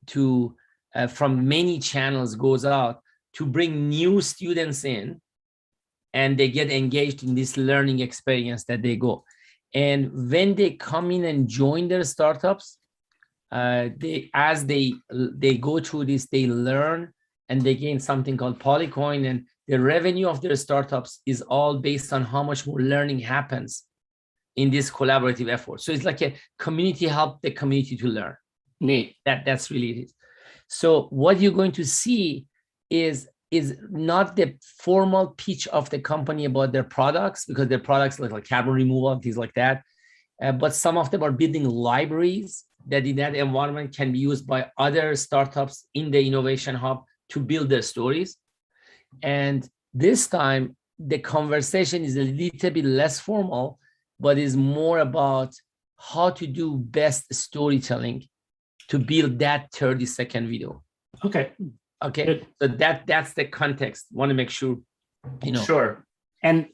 to from many channels goes out to bring new students in, and they get engaged in this learning experience that they go. And when they come in and join their startups, they go through this, they learn and they gain something called Polycoin, and the revenue of their startups is all based on how much more learning happens in this collaborative effort. So it's like a community help the community to learn. Neat. That's really it. So what you're going to see is not the formal pitch of the company about their products, because their products like carbon removal, things like that. But some of them are building libraries that in that environment can be used by other startups in the innovation hub to build their stories. And this time, the conversation is a little bit less formal, but is more about how to do best storytelling to build that 30-second video. Okay. Okay. Good. So that's the context. Want to make sure, you know. Sure. And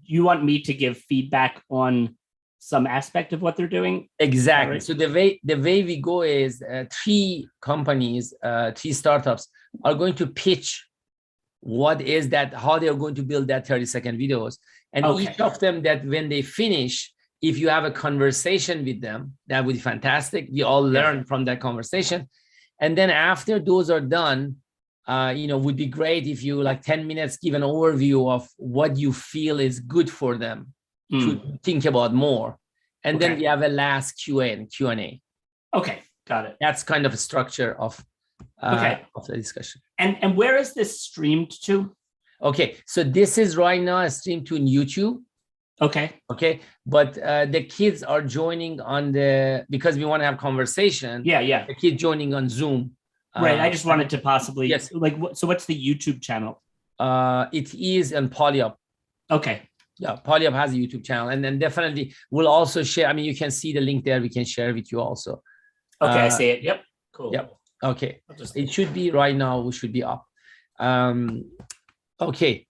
you want me to give feedback on some aspect of what they're doing? Exactly. Right? So the way we go is 3 companies, 3 startups are going to pitch what is that, how they're going to build that 30-second videos. And each of them, that when they finish, if you have a conversation with them, that would be fantastic. We all learn from that conversation. And then after those are done, would be great if you like 10 minutes give an overview of what you feel is good for them to think about more. And then we have a last Q&A. Okay, got it. That's kind of a structure of the discussion. And where is this streamed to? Okay, so this is right now streamed to YouTube. Okay, but the kids are joining on because we want to have conversation. Yeah. The kids joining on Zoom. Right. I just wanted to possibly so what's the YouTube channel? It is on PolyUp. Okay. Yeah, PolyUp has a YouTube channel, and then definitely we'll also share. I mean, you can see the link there. We can share with you also. Okay, I see it. Yep. Cool. Yep. Okay. It should be right now. We should be up. Okay.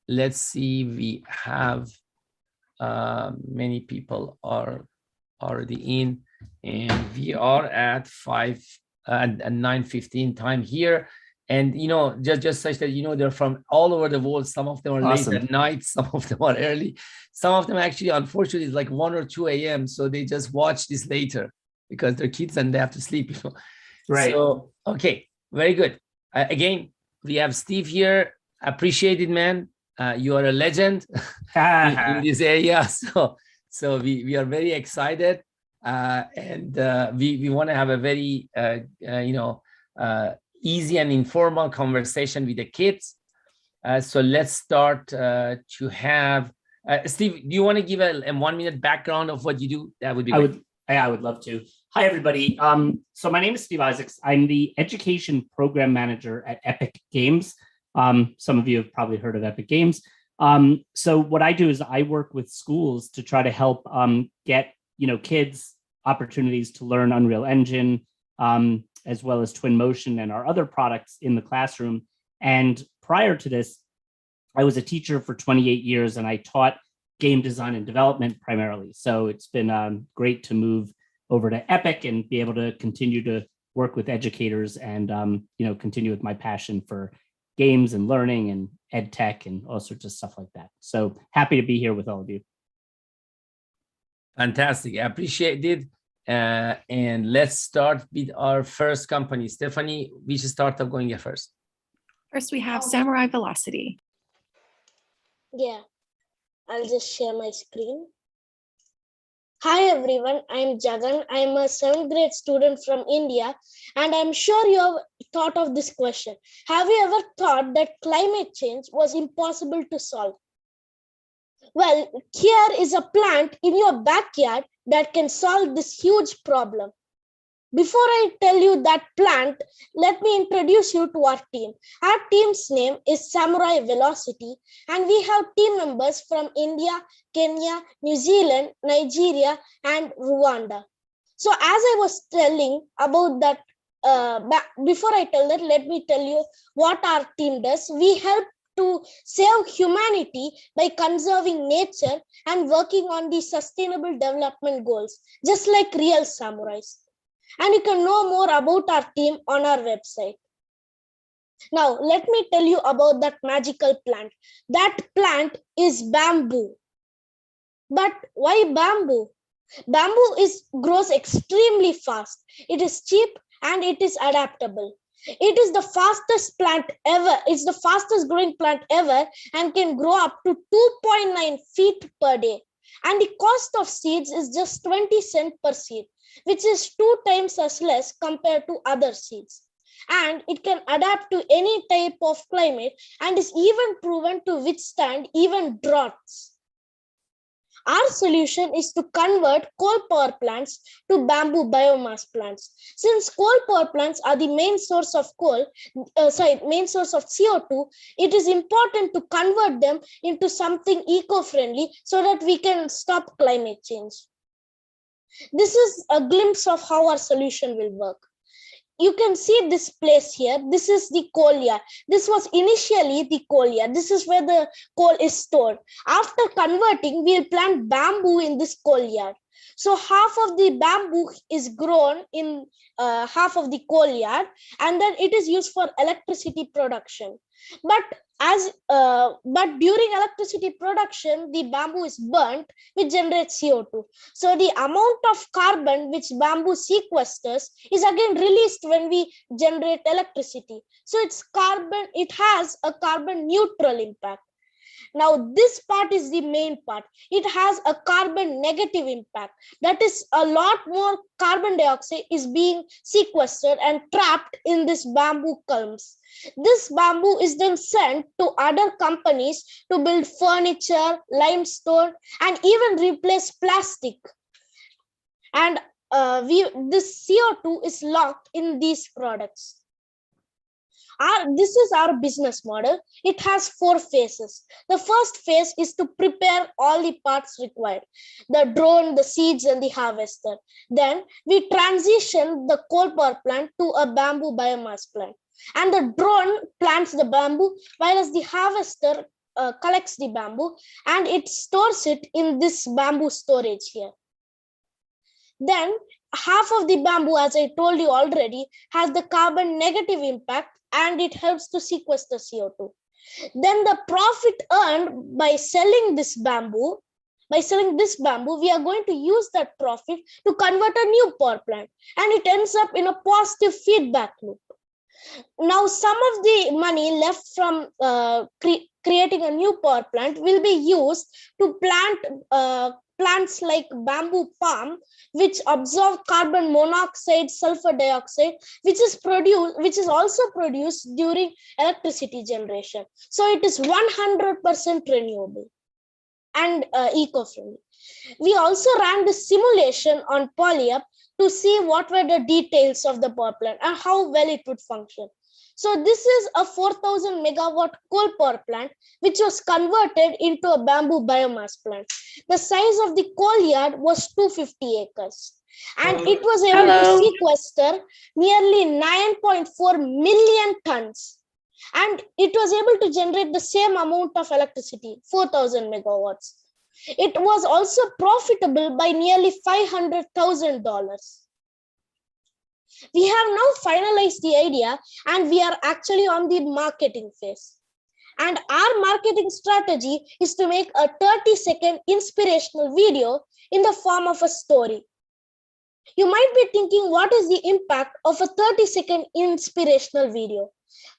Let's see. We have many people are already in, and we are at 9:15 time here. And just such that they're from all over the world. Some of them are late at night, some of them are early, some of them actually, unfortunately, it's like 1 or 2 a.m. So they just watch this later because they're kids and they have to sleep. Right. So okay, very good. Again, we have Steve here. Appreciate it, man. You are a legend in this area. So we are very excited, and we want to have a very easy and informal conversation with the kids. So let's start to have Steve. Do you want to give a 1-minute background of what you do? That would be great. I would love to. Hi, everybody. So my name is Steve Isaacs. I'm the Education Program Manager at Epic Games. Some of you have probably heard of Epic Games. So what I do is I work with schools to try to help get kids opportunities to learn Unreal Engine, as well as Twinmotion and our other products in the classroom. And prior to this, I was a teacher for 28 years, and I taught game design and development primarily. So it's been great to move over to Epic and be able to continue to work with educators and continue with my passion for games and learning and ed tech and all sorts of stuff like that. So happy to be here with all of you. Fantastic. I appreciate it. And let's start with our first company. Stephanie, which startup going here first? First, we have Samurai Velocity. Yeah, I'll just share my screen. Hi everyone, I'm Jagan. I'm a 7th grade student from India, and I'm sure you have thought of this question. Have you ever thought that climate change was impossible to solve? Well, here is a plant in your backyard that can solve this huge problem. Before I tell you that plant, let me introduce you to our team. Our team's name is Samurai Velocity, and we have team members from India, Kenya, New Zealand, Nigeria, and Rwanda. So as I was telling about that, before I tell that, let me tell you what our team does. We help to save humanity by conserving nature and working on the sustainable development goals, just like real samurais. And you can know more about our team on our website. Now, let me tell you about that magical plant. That plant is bamboo. But why bamboo? Bamboo grows extremely fast. It is cheap and it is adaptable. It is the fastest plant ever. It's the fastest growing plant ever and can grow up to 2.9 feet per day. And the cost of seeds is just 20 cents per seed, which is 2 times as less compared to other seeds. And it can adapt to any type of climate and is even proven to withstand even droughts. Our solution is to convert coal power plants to bamboo biomass plants. Since coal power plants are the main source of main source of CO2, it is important to convert them into something eco-friendly so that we can stop climate change. This is a glimpse of how our solution will work. You can see this place here. This is the coal yard. This was initially the coal yard. This is where the coal is stored. After converting, we'll plant bamboo in this coal yard. So half of the bamboo is grown in half of the coal yard, and then it is used for electricity production. But during electricity production, the bamboo is burnt, which generates CO2. So the amount of carbon which bamboo sequesters is again released when we generate electricity. So it has a carbon neutral impact. Now, this part is the main part. It has a carbon negative impact. That is, a lot more carbon dioxide is being sequestered and trapped in this bamboo culms. This bamboo is then sent to other companies to build furniture, limestone, and even replace plastic. And this CO2 is locked in these products. This is our business model. It has 4 phases. The first phase is to prepare all the parts required: the drone, the seeds, and the harvester. Then we transition the coal power plant to a bamboo biomass plant. And the drone plants the bamboo, whereas the harvester collects the bamboo and it stores it in this bamboo storage here. Then half of the bamboo, as I told you already, has the carbon negative impact and it helps to sequester CO2. Then the profit earned by selling this bamboo, we are going to use that profit to convert a new power plant, and it ends up in a positive feedback loop. Now, some of the money left from creating a new power plant will be used to plant plants like bamboo palm, which absorb carbon monoxide, sulfur dioxide, which is also produced during electricity generation. So it is 100% renewable and eco-friendly. We also ran the simulation on PolyUp to see what were the details of the power plant and how well it would function. So this is a 4,000 megawatt coal power plant, which was converted into a bamboo biomass plant. The size of the coal yard was 250 acres. And it was able to sequester nearly 9.4 million tons. And it was able to generate the same amount of electricity, 4,000 megawatts. It was also profitable by nearly $500,000. We have now finalized the idea and we are actually on the marketing phase. And our marketing strategy is to make a 30-second inspirational video in the form of a story. You might be thinking, what is the impact of a 30-second inspirational video?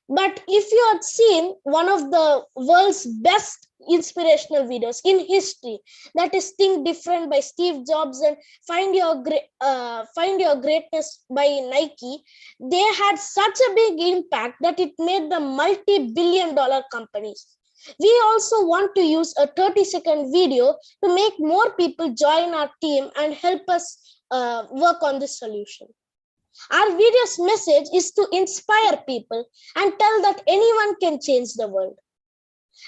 But if you had seen one of the world's best inspirational videos in history, that is Think Different by Steve Jobs and Find Your Greatness by Nike, they had such a big impact that it made them multi-billion-dollar companies. We also want to use a 30-second video to make more people join our team and help us work on this solution. Our video's message is to inspire people and tell that anyone can change the world.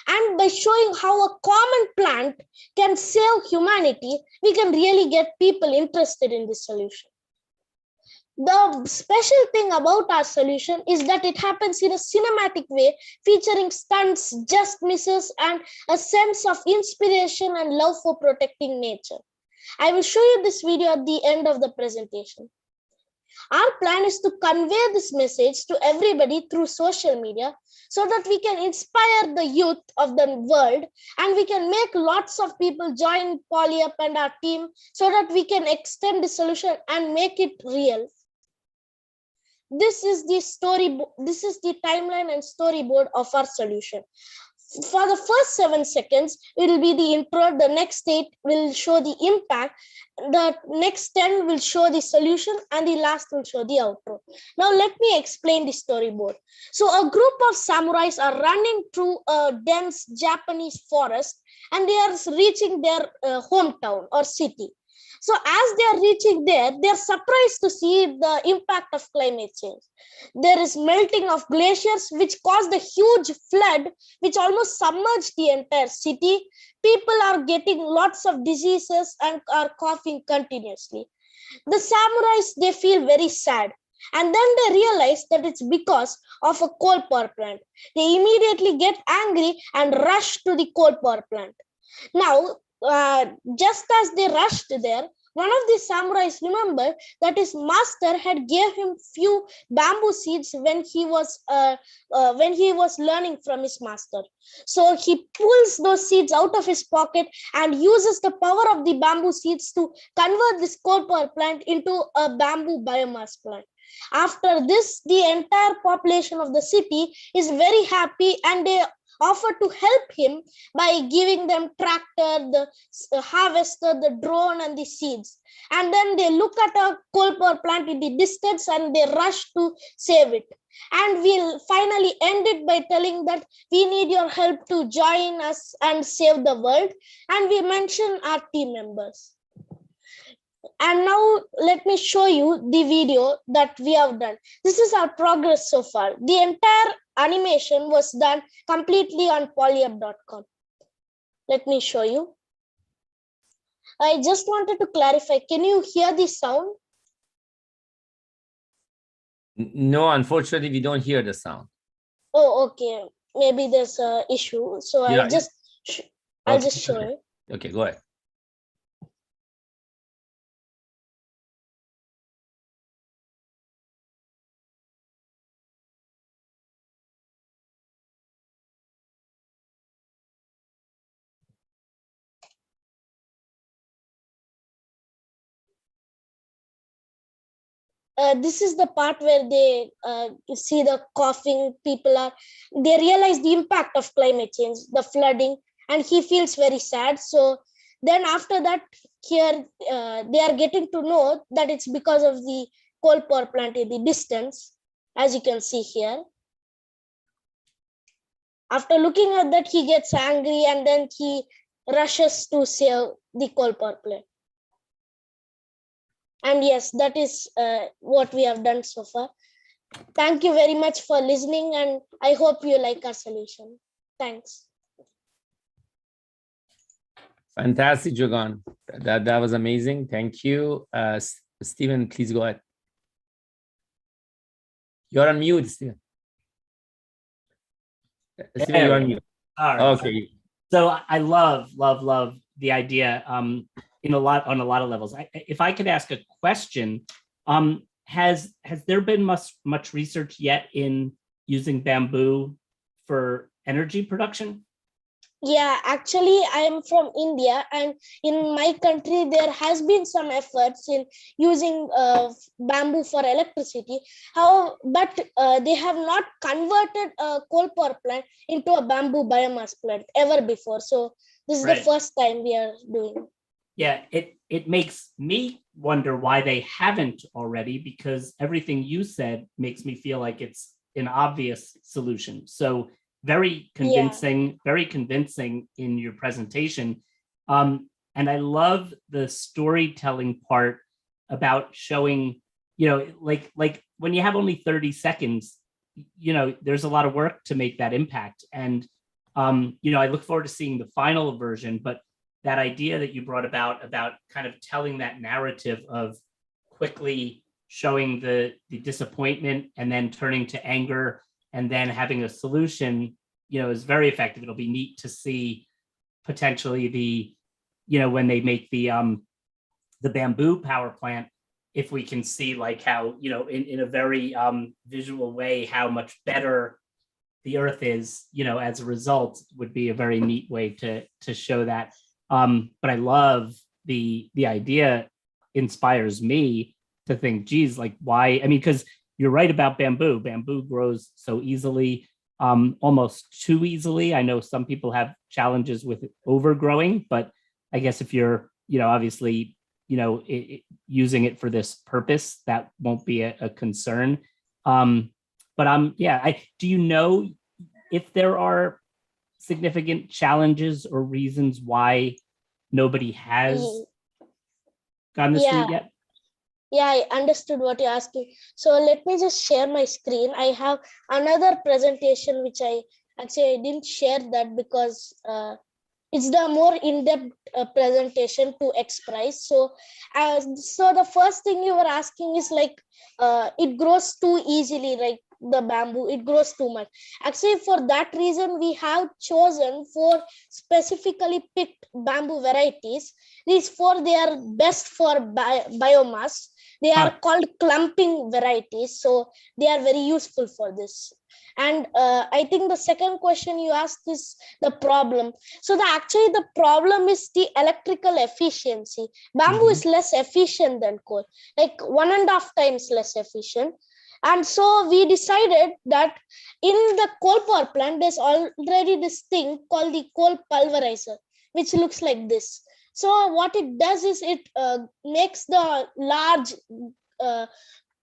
And by showing how a common plant can save humanity, we can really get people interested in this solution. The special thing about our solution is that it happens in a cinematic way, featuring stunts, just misses, and a sense of inspiration and love for protecting nature. I will show you this video at the end of the presentation. Our plan is to convey this message to everybody through social media so that we can inspire the youth of the world, and we can make lots of people join PolyUp and our team so that we can extend the solution and make it real. This is the this is the timeline and storyboard of our solution. For the first 7 seconds, it will be the intro. The next 8 will show the impact. The next 10 will show the solution, and the last will show the outro. Now, let me explain the storyboard. So, a group of samurais are running through a dense Japanese forest, and they are reaching their hometown or city. So as they are reaching there, they are surprised to see the impact of climate change. There is melting of glaciers, which caused a huge flood, which almost submerged the entire city. People are getting lots of diseases and are coughing continuously. The samurais, they feel very sad. And then they realize that it's because of a coal power plant. They immediately get angry and rush to the coal power plant. Now, just as they rushed there, one of the samurais remembered that his master had gave him few bamboo seeds when he was learning from his master. So he pulls those seeds out of his pocket and uses the power of the bamboo seeds to convert this coal power plant into a bamboo biomass plant. After this, the entire population of the city is very happy, and they offer to help him by giving them tractor, the harvester, the drone, and the seeds. And then they look at a coal power plant in the distance and they rush to save it. And we'll finally end it by telling that we need your help to join us and save the world. And we mention our team members. And now let me show you the video that we have done. This is our progress so far. The entire animation was done completely on polyup.com. Let me show you. I just wanted to clarify. Can you hear the sound? No, unfortunately, we don't hear the sound. Oh, okay. Maybe there's an issue. So Yeah, I'll just show it. Okay, go ahead. This is the part where they see the coughing people are, they realize the impact of climate change, the flooding, and he feels very sad. So then after that, here they are getting to know that it's because of the coal power plant in the distance, as you can see here. After looking at that, he gets angry and then he rushes to save the coal power plant. And yes, that is what we have done so far. Thank you very much for listening, and I hope you like our solution. Thanks. Fantastic, Jogan. That was amazing. Thank you. Stephen, please go ahead. You're on mute, Stephen. Stephen, you're on mute. All right. Okay. So I love the idea on a lot of levels. If I could ask a question, has there been much research yet in using bamboo for energy production? Yeah, actually, I am from India, and in my country, there has been some efforts in using bamboo for electricity. But they have not converted a coal power plant into a bamboo biomass plant ever before. So this is the first time we are doing. Yeah, it makes me wonder why they haven't already, because everything you said makes me feel like it's an obvious solution. So very convincing, very convincing in your presentation. And I love the storytelling part about showing, like when you have only 30 seconds, there's a lot of work to make that impact. And, I look forward to seeing the final version, but that idea that you brought about kind of telling that narrative of quickly showing the disappointment and then turning to anger and then having a solution, is very effective. It'll be neat to see potentially when they make the bamboo power plant, if we can see like how, in a very visual way, how much better the earth is, as a result, would be a very neat way to show that. But I love the idea, inspires me to think, geez, like why? I mean, because you're right about bamboo. Bamboo grows so easily, almost too easily. I know some people have challenges with overgrowing, but I guess if you're, obviously, using it for this purpose, that won't be a concern. But yeah, do you know if there are significant challenges or reasons why nobody has gotten this to you yet? Yeah, I understood what you're asking. So let me just share my screen. I have another presentation which I didn't share that because it's the more in-depth presentation to express. So the first thing you were asking is like it grows too easily, like the bamboo, it grows too much. Actually, for that reason, we have chosen 4 specifically picked bamboo varieties. These 4, they are best for biomass. They are called clumping varieties. So they are very useful for this. And I think the second question you asked is the problem. So actually the problem is the electrical efficiency. Bamboo is less efficient than coal, like 1.5 times less efficient. And so we decided that in the coal power plant, there's already this thing called the coal pulverizer, which looks like this. So what it does is it makes the large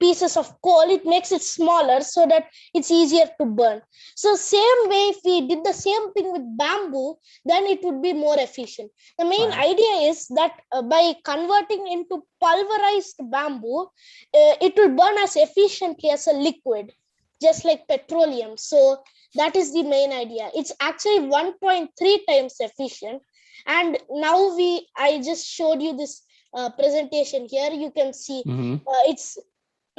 pieces of coal, it makes it smaller so that it's easier to burn. So same way, if we did the same thing with bamboo, then it would be more efficient. The main idea is that by converting into pulverized bamboo, it will burn as efficiently as a liquid, just like petroleum. So that is the main idea. It's actually 1.3 times efficient. And now I just showed you this presentation here. You can see it's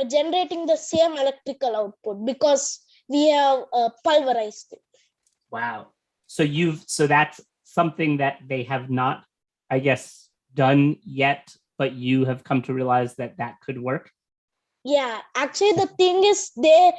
generating the same electrical output because we have pulverized it. Wow. So that's something that they have not, I guess, done yet, but you have come to realize that could work. Yeah, actually the thing is they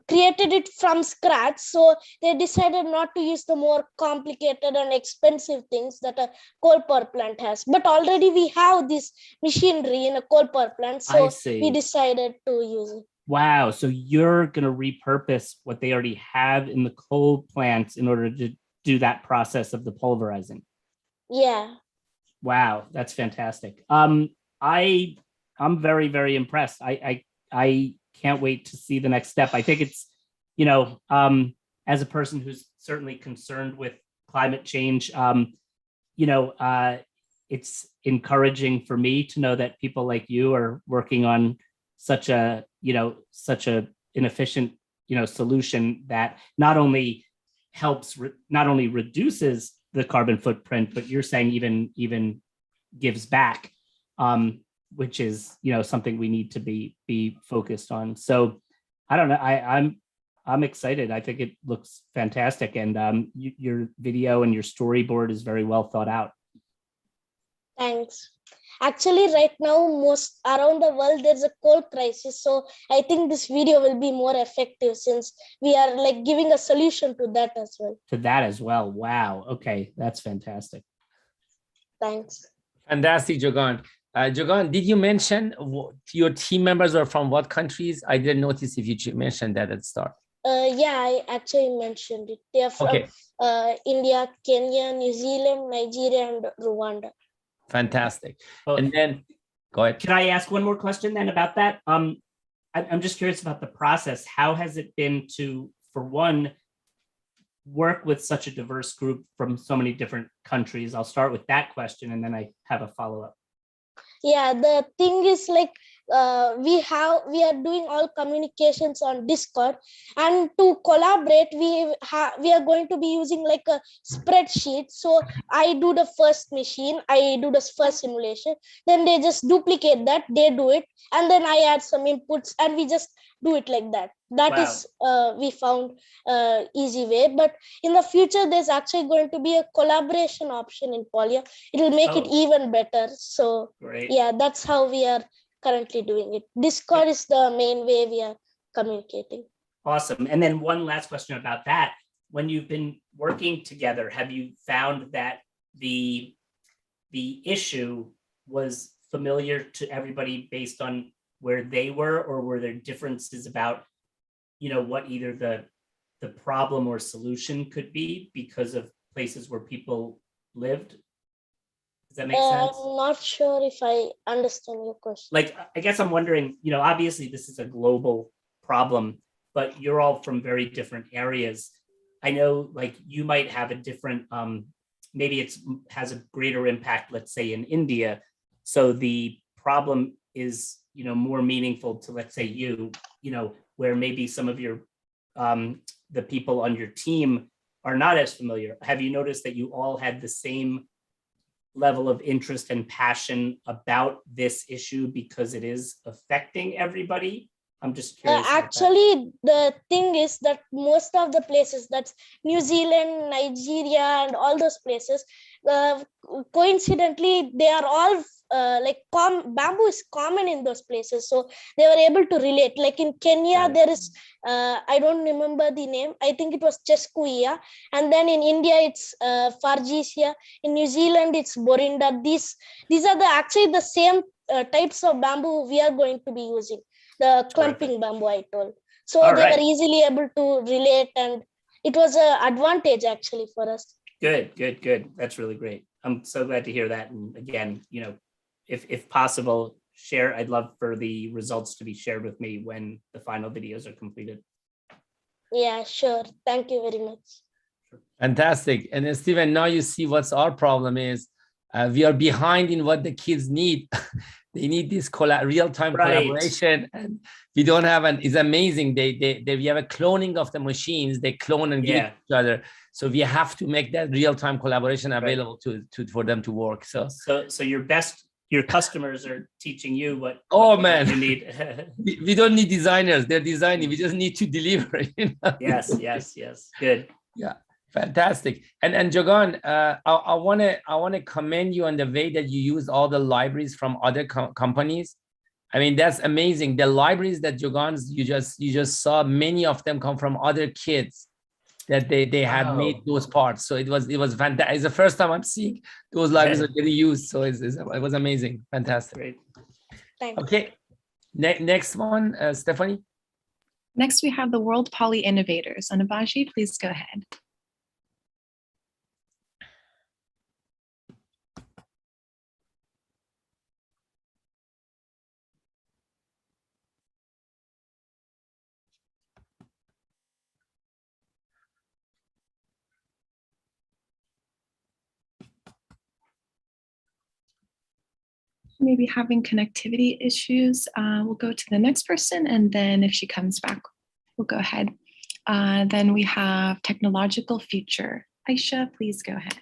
created it from scratch. So they decided not to use the more complicated and expensive things that a coal power plant has. But already we have this machinery in a coal power plant. So we decided to use it. Wow. So you're going to repurpose what they already have in the coal plants in order to do that process of the pulverizing. Yeah. Wow. That's fantastic. I'm very, very impressed. I can't wait to see the next step. I think it's, as a person who's certainly concerned with climate change, it's encouraging for me to know that people like you are working on such an efficient, solution that not only reduces the carbon footprint, but you're saying even gives back. Which is, something we need to be focused on. So I don't know. I'm excited. I think it looks fantastic. And your video and your storyboard is very well thought out. Thanks. Actually, right now, most around the world, there's a coal crisis. So I think this video will be more effective since we are like giving a solution to that as well. To that as well. Wow. Okay. That's fantastic. Thanks. Fantastic, Jogan. Jogan, did you mention your team members are from what countries? I didn't notice if you mentioned that at the start. Yeah, I actually mentioned it. They are from India, Kenya, New Zealand, Nigeria, and Rwanda. Fantastic. And then go ahead. Can I ask one more question then about that? I'm just curious about the process. How has it been to, for one, work with such a diverse group from so many different countries? I'll start with that question and then I have a follow-up. Yeah, the thing is like we are doing all communications on Discord, and to collaborate we are going to be using like a spreadsheet. So I do the first machine, I do the first simulation, then they just duplicate that, they do it, and then I add some inputs and we just do it like that. That is we found easy way. But in the future there's actually going to be a collaboration option in PolyUp. It will make it even better. So yeah, that's how we are currently doing it. Discord is the main way we are communicating. Awesome. And then one last question about that. When you've been working together, have you found that the issue was familiar to everybody based on where they were, or were there differences about, what either the problem or solution could be because of places where people lived? Does that make sense? I'm not sure if I understand your question. Like, I guess I'm wondering, obviously this is a global problem, but you're all from very different areas. I know, like, you might have a different, maybe it's has a greater impact, let's say in India. So the problem is, more meaningful to, let's say you, where maybe some of your, the people on your team are not as familiar. Have you noticed that you all had the same level of interest and passion about this issue because it is affecting everybody? I'm just curious. Actually, the thing is that most of the places, that's New Zealand, Nigeria, and all those places, coincidentally, they are all bamboo is common in those places. So they were able to relate. Like in Kenya, there is, I don't remember the name. I think it was Cheskuia. And then in India, it's Fargesia. In New Zealand, it's Borinda. These are actually the same types of bamboo we are going to be using. The clumping bamboo, I told. So they were easily able to relate, and it was an advantage actually for us. Good. That's really great. I'm so glad to hear that. And again, if possible, I'd love for the results to be shared with me when the final videos are completed. Yeah, sure. Thank you very much. Fantastic. And then Steven, now you see what's our problem is. We are behind in what the kids need. They need this real-time collaboration, and we don't have it's amazing. We have a cloning of the machines. They clone and give each other. So we have to make that real-time collaboration available for them to work. So your customers are teaching you what you need. we don't need designers. They're designing. We just need to deliver. Yes. Good. Yeah. Fantastic. And Jagan, I want to commend you on the way that you use all the libraries from other companies. I mean, that's amazing. The libraries that Jagan's you just saw, many of them come from other kids that they had made those parts. So it was fantastic. It's the first time I'm seeing those libraries are getting used. So it was amazing. Fantastic. Great. Thanks. Okay. Next one, Stephanie. Next, we have the World Poly Innovators. Anabaji, please go ahead. Maybe having connectivity issues. We'll go to the next person, and then if she comes back, we'll go ahead. Then we have technological future. Aisha, please go ahead.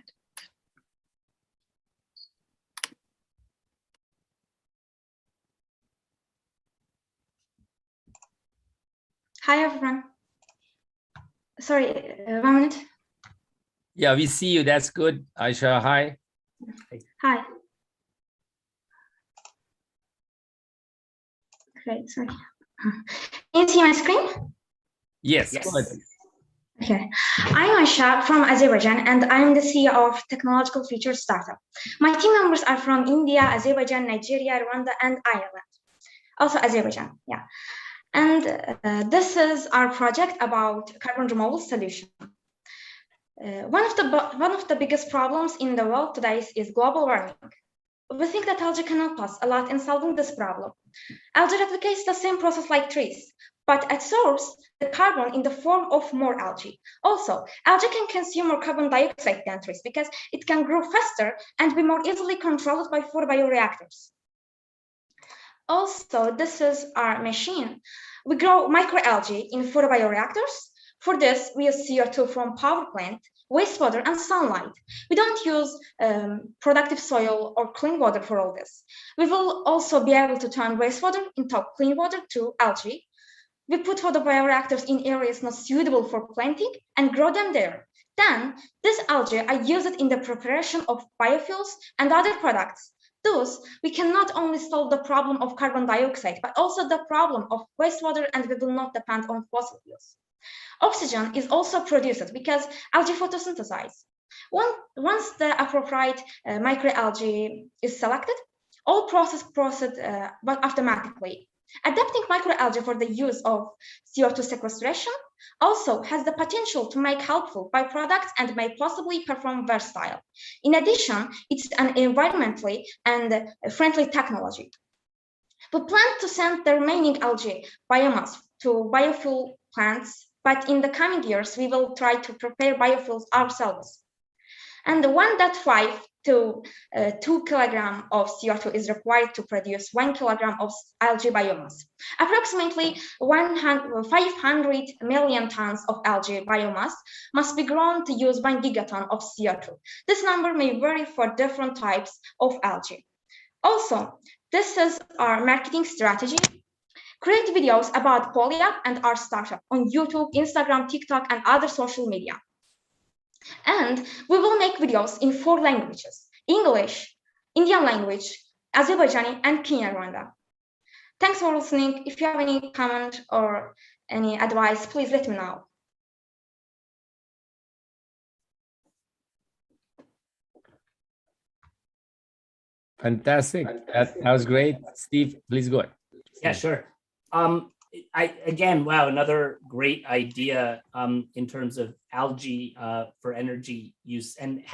Hi, everyone. Sorry, 1 minute. Yeah, we see you. That's good. Aisha, hi. Hi. Okay, sorry. Can you see my screen? Yes. Good. Okay. I'm Aisha from Azerbaijan, and I'm the CEO of Technological Future Startup. My team members are from India, Azerbaijan, Nigeria, Rwanda, and Ireland. Also Azerbaijan, yeah. And this is our project about carbon removal solution. One of the biggest problems in the world today is global warming. We think that algae can help us a lot in solving this problem. Algae replicates the same process like trees, but at source, the carbon in the form of more algae. Also, algae can consume more carbon dioxide than trees because it can grow faster and be more easily controlled by photobioreactors. Also, this is our machine. We grow microalgae in photobioreactors. For this, we use CO2 from power plant, wastewater, and sunlight. We don't use productive soil or clean water for all this. We will also be able to turn wastewater into clean water through algae. We put photobioreactors in areas not suitable for planting and grow them there. Then, this algae, I use it in the preparation of biofuels and other products. Thus, we can not only solve the problem of carbon dioxide, but also the problem of wastewater, and we will not depend on fossil fuels. Oxygen is also produced because algae photosynthesize. Once the appropriate microalgae is selected, all process proceed but automatically. Adapting microalgae for the use of CO2 sequestration also has the potential to make helpful byproducts and may possibly perform versatile. In addition, it's an environmentally and friendly technology. We plan to send the remaining algae biomass to biofuel plants, but in the coming years, we will try to prepare biofuels ourselves. And the 1.5 to 2 kilograms of CO2 is required to produce 1 kilogram of algae biomass. Approximately 500 million tons of algae biomass must be grown to use 1 gigaton of CO2. This number may vary for different types of algae. Also, this is our marketing strategy. Create videos about PolyUp and our startup on YouTube, Instagram, TikTok, and other social media. And we will make videos in 4 languages: English, Indian language, Azerbaijani, and Kinyarwanda. Thanks for listening. If you have any comment or any advice, please let me know. Fantastic. That was great. Steve, please go ahead. Yeah, sure. Again, wow, another great idea in terms of algae for energy use. And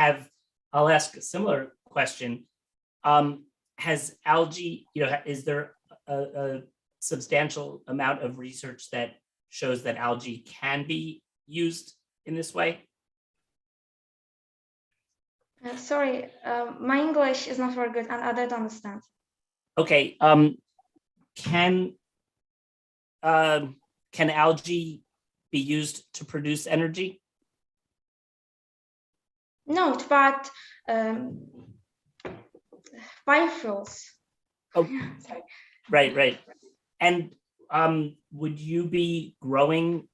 I'll ask a similar question. Has algae, is there a substantial amount of research that shows that algae can be used in this way? Sorry, my English is not very good and I don't understand. Okay, can algae be used to produce energy? No, but biofuels. Oh, sorry. Right. And would you be growing,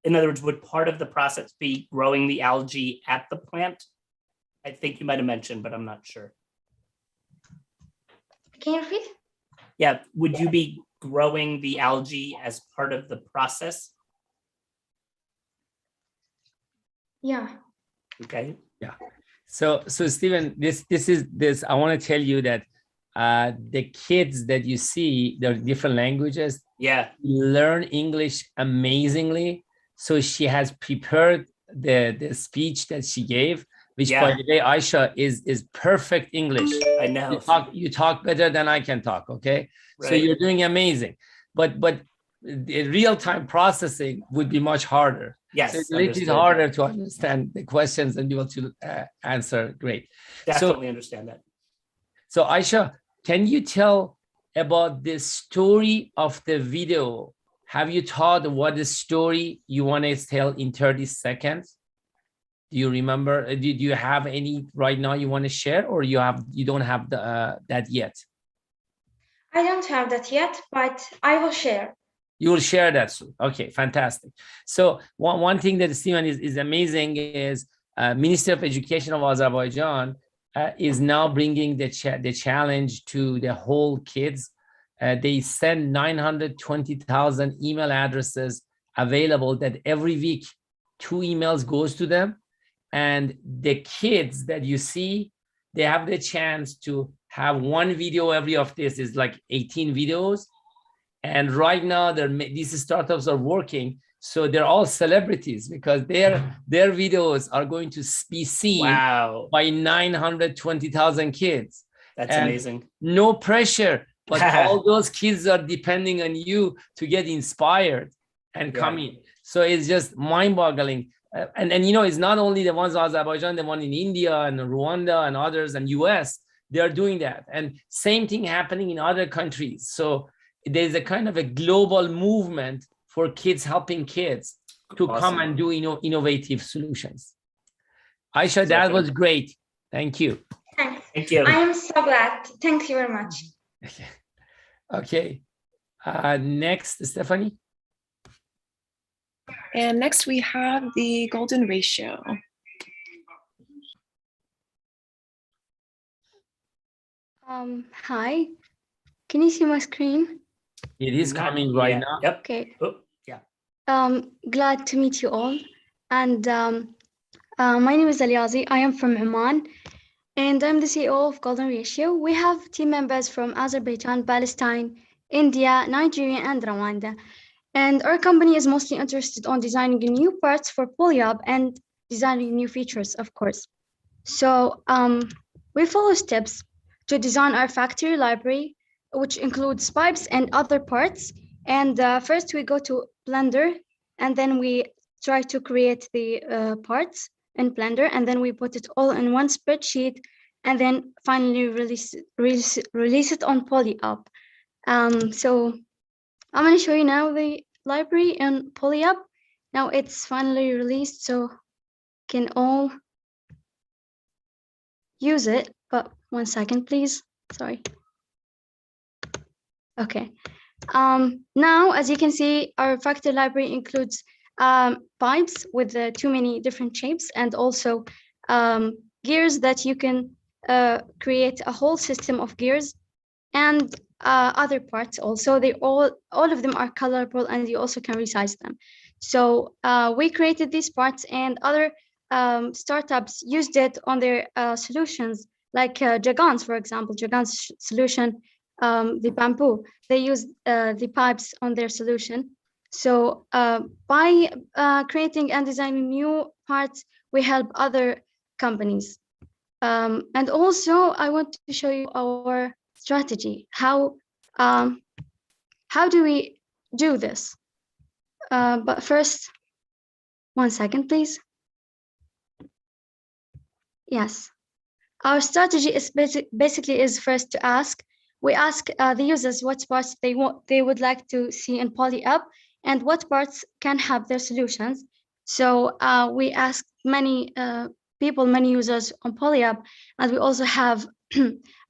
in other words, would part of the process be growing the algae at the plant? I think you might have mentioned, but I'm not sure. Can you repeat? Yeah, would you be growing the algae as part of the process? Yeah. Okay. Yeah. So Stephen, this I want to tell you that the kids that you see, they're different languages. Yeah. Learn English amazingly. So she has prepared the speech that she gave, which by the way, Aisha is perfect English. I know. You talk better than I can talk. Okay. Right. So you're doing amazing, but the real-time processing would be much harder. Yes, so it's a little bit harder to understand the questions and be able to answer. Great. Definitely understand that. So Aisha, can you tell about the story of the video? Have you thought what the story you want to tell in 30 seconds? Do you remember? Do you have any right now you want to share, or you don't have that yet? I don't have that yet, but I will share. You will share that soon. Okay, fantastic. So one thing that Stephen is amazing is Ministry of Education of Azerbaijan is now bringing the challenge to the whole kids. They send 920,000 email addresses available that every week 2 emails goes to them. And the kids that you see, they have the chance to have 1 video every of this is like 18 videos. And right now, these startups are working, so they're all celebrities because their videos are going to be seen by 920,000 kids. That's amazing. No pressure, but all those kids are depending on you to get inspired and come in. So it's just mind-boggling. And it's not only the ones in Azerbaijan, the one in India and Rwanda and others and US, they are doing that. And same thing happening in other countries. So there's a kind of a global movement for kids helping kids to come and do innovative solutions. Aisha, that was great. Thank you. Thank you. I am so glad. Thank you very much. Okay. Next, Stephanie. And next we have the golden ratio. Hi, can you see my screen? It is Not coming right yet. now. Yep. Okay. Oh, yeah. Glad to meet you all. And my name is Aliazi. I am from Oman, and I'm the CEO of Golden Ratio. We have team members from Azerbaijan, Palestine, India, Nigeria, and Rwanda. And our company is mostly interested on designing new parts for PolyUp and designing new features, of course. So we follow steps to design our factory library, which includes pipes and other parts. And first we go to Blender, and then we try to create the parts in Blender, and then we put it all in one spreadsheet, and then finally release it on PolyUp. So I'm going to show you now the library in PolyUp. Now it's finally released, so can all use it, but 1 second, please. Sorry. Okay. Now, as you can see, our factory library includes pipes with too many different shapes, and also gears that you can create a whole system of gears, and other parts also. They all of them are colorful, and you also can resize them. So we created these parts, and other startups used it on their solutions, like Jagan's, for example. Jagan's solution, the bamboo, they use the pipes on their solution. So by creating and designing new parts, we help other companies. And also, I want to show you our strategy. How do we do this? But first, 1 second, please. Yes, our strategy is basically is first to ask. We ask the users what parts they would like to see in PolyUp, and what parts can have their solutions. So we ask many people, many users on PolyUp, and we also have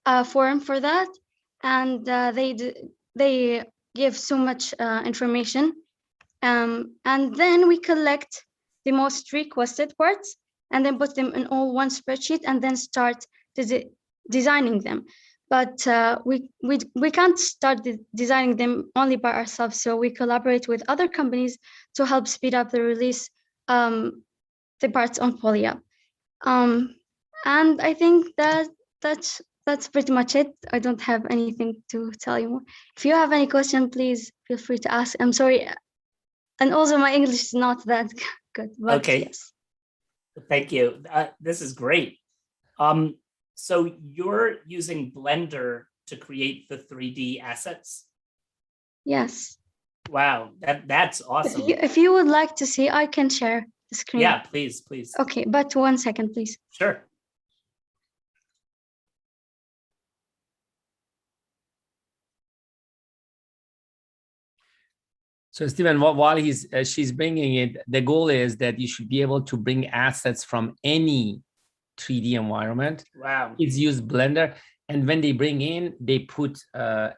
a forum for that, and they give so much information, and then we collect the most requested parts, and then put them in all one spreadsheet, and then start designing them. But we can't start designing them only by ourselves, so we collaborate with other companies to help speed up the release the parts on PolyUp. And I think that's pretty much it. I don't have anything to tell you more. If you have any question, please feel free to ask. I'm sorry, and also my English is not that good, but Okay. yes. Thank you. This is great. So you're using Blender to create the 3D assets? Yes. Wow, that's awesome. If you would like to see, I can share the screen. Yeah, please, please. Okay, but 1 second, please. Sure. So Stephen, while she's bringing it, the goal is that you should be able to bring assets from any 3D environment. Wow. Kids use Blender, and when they bring in, they put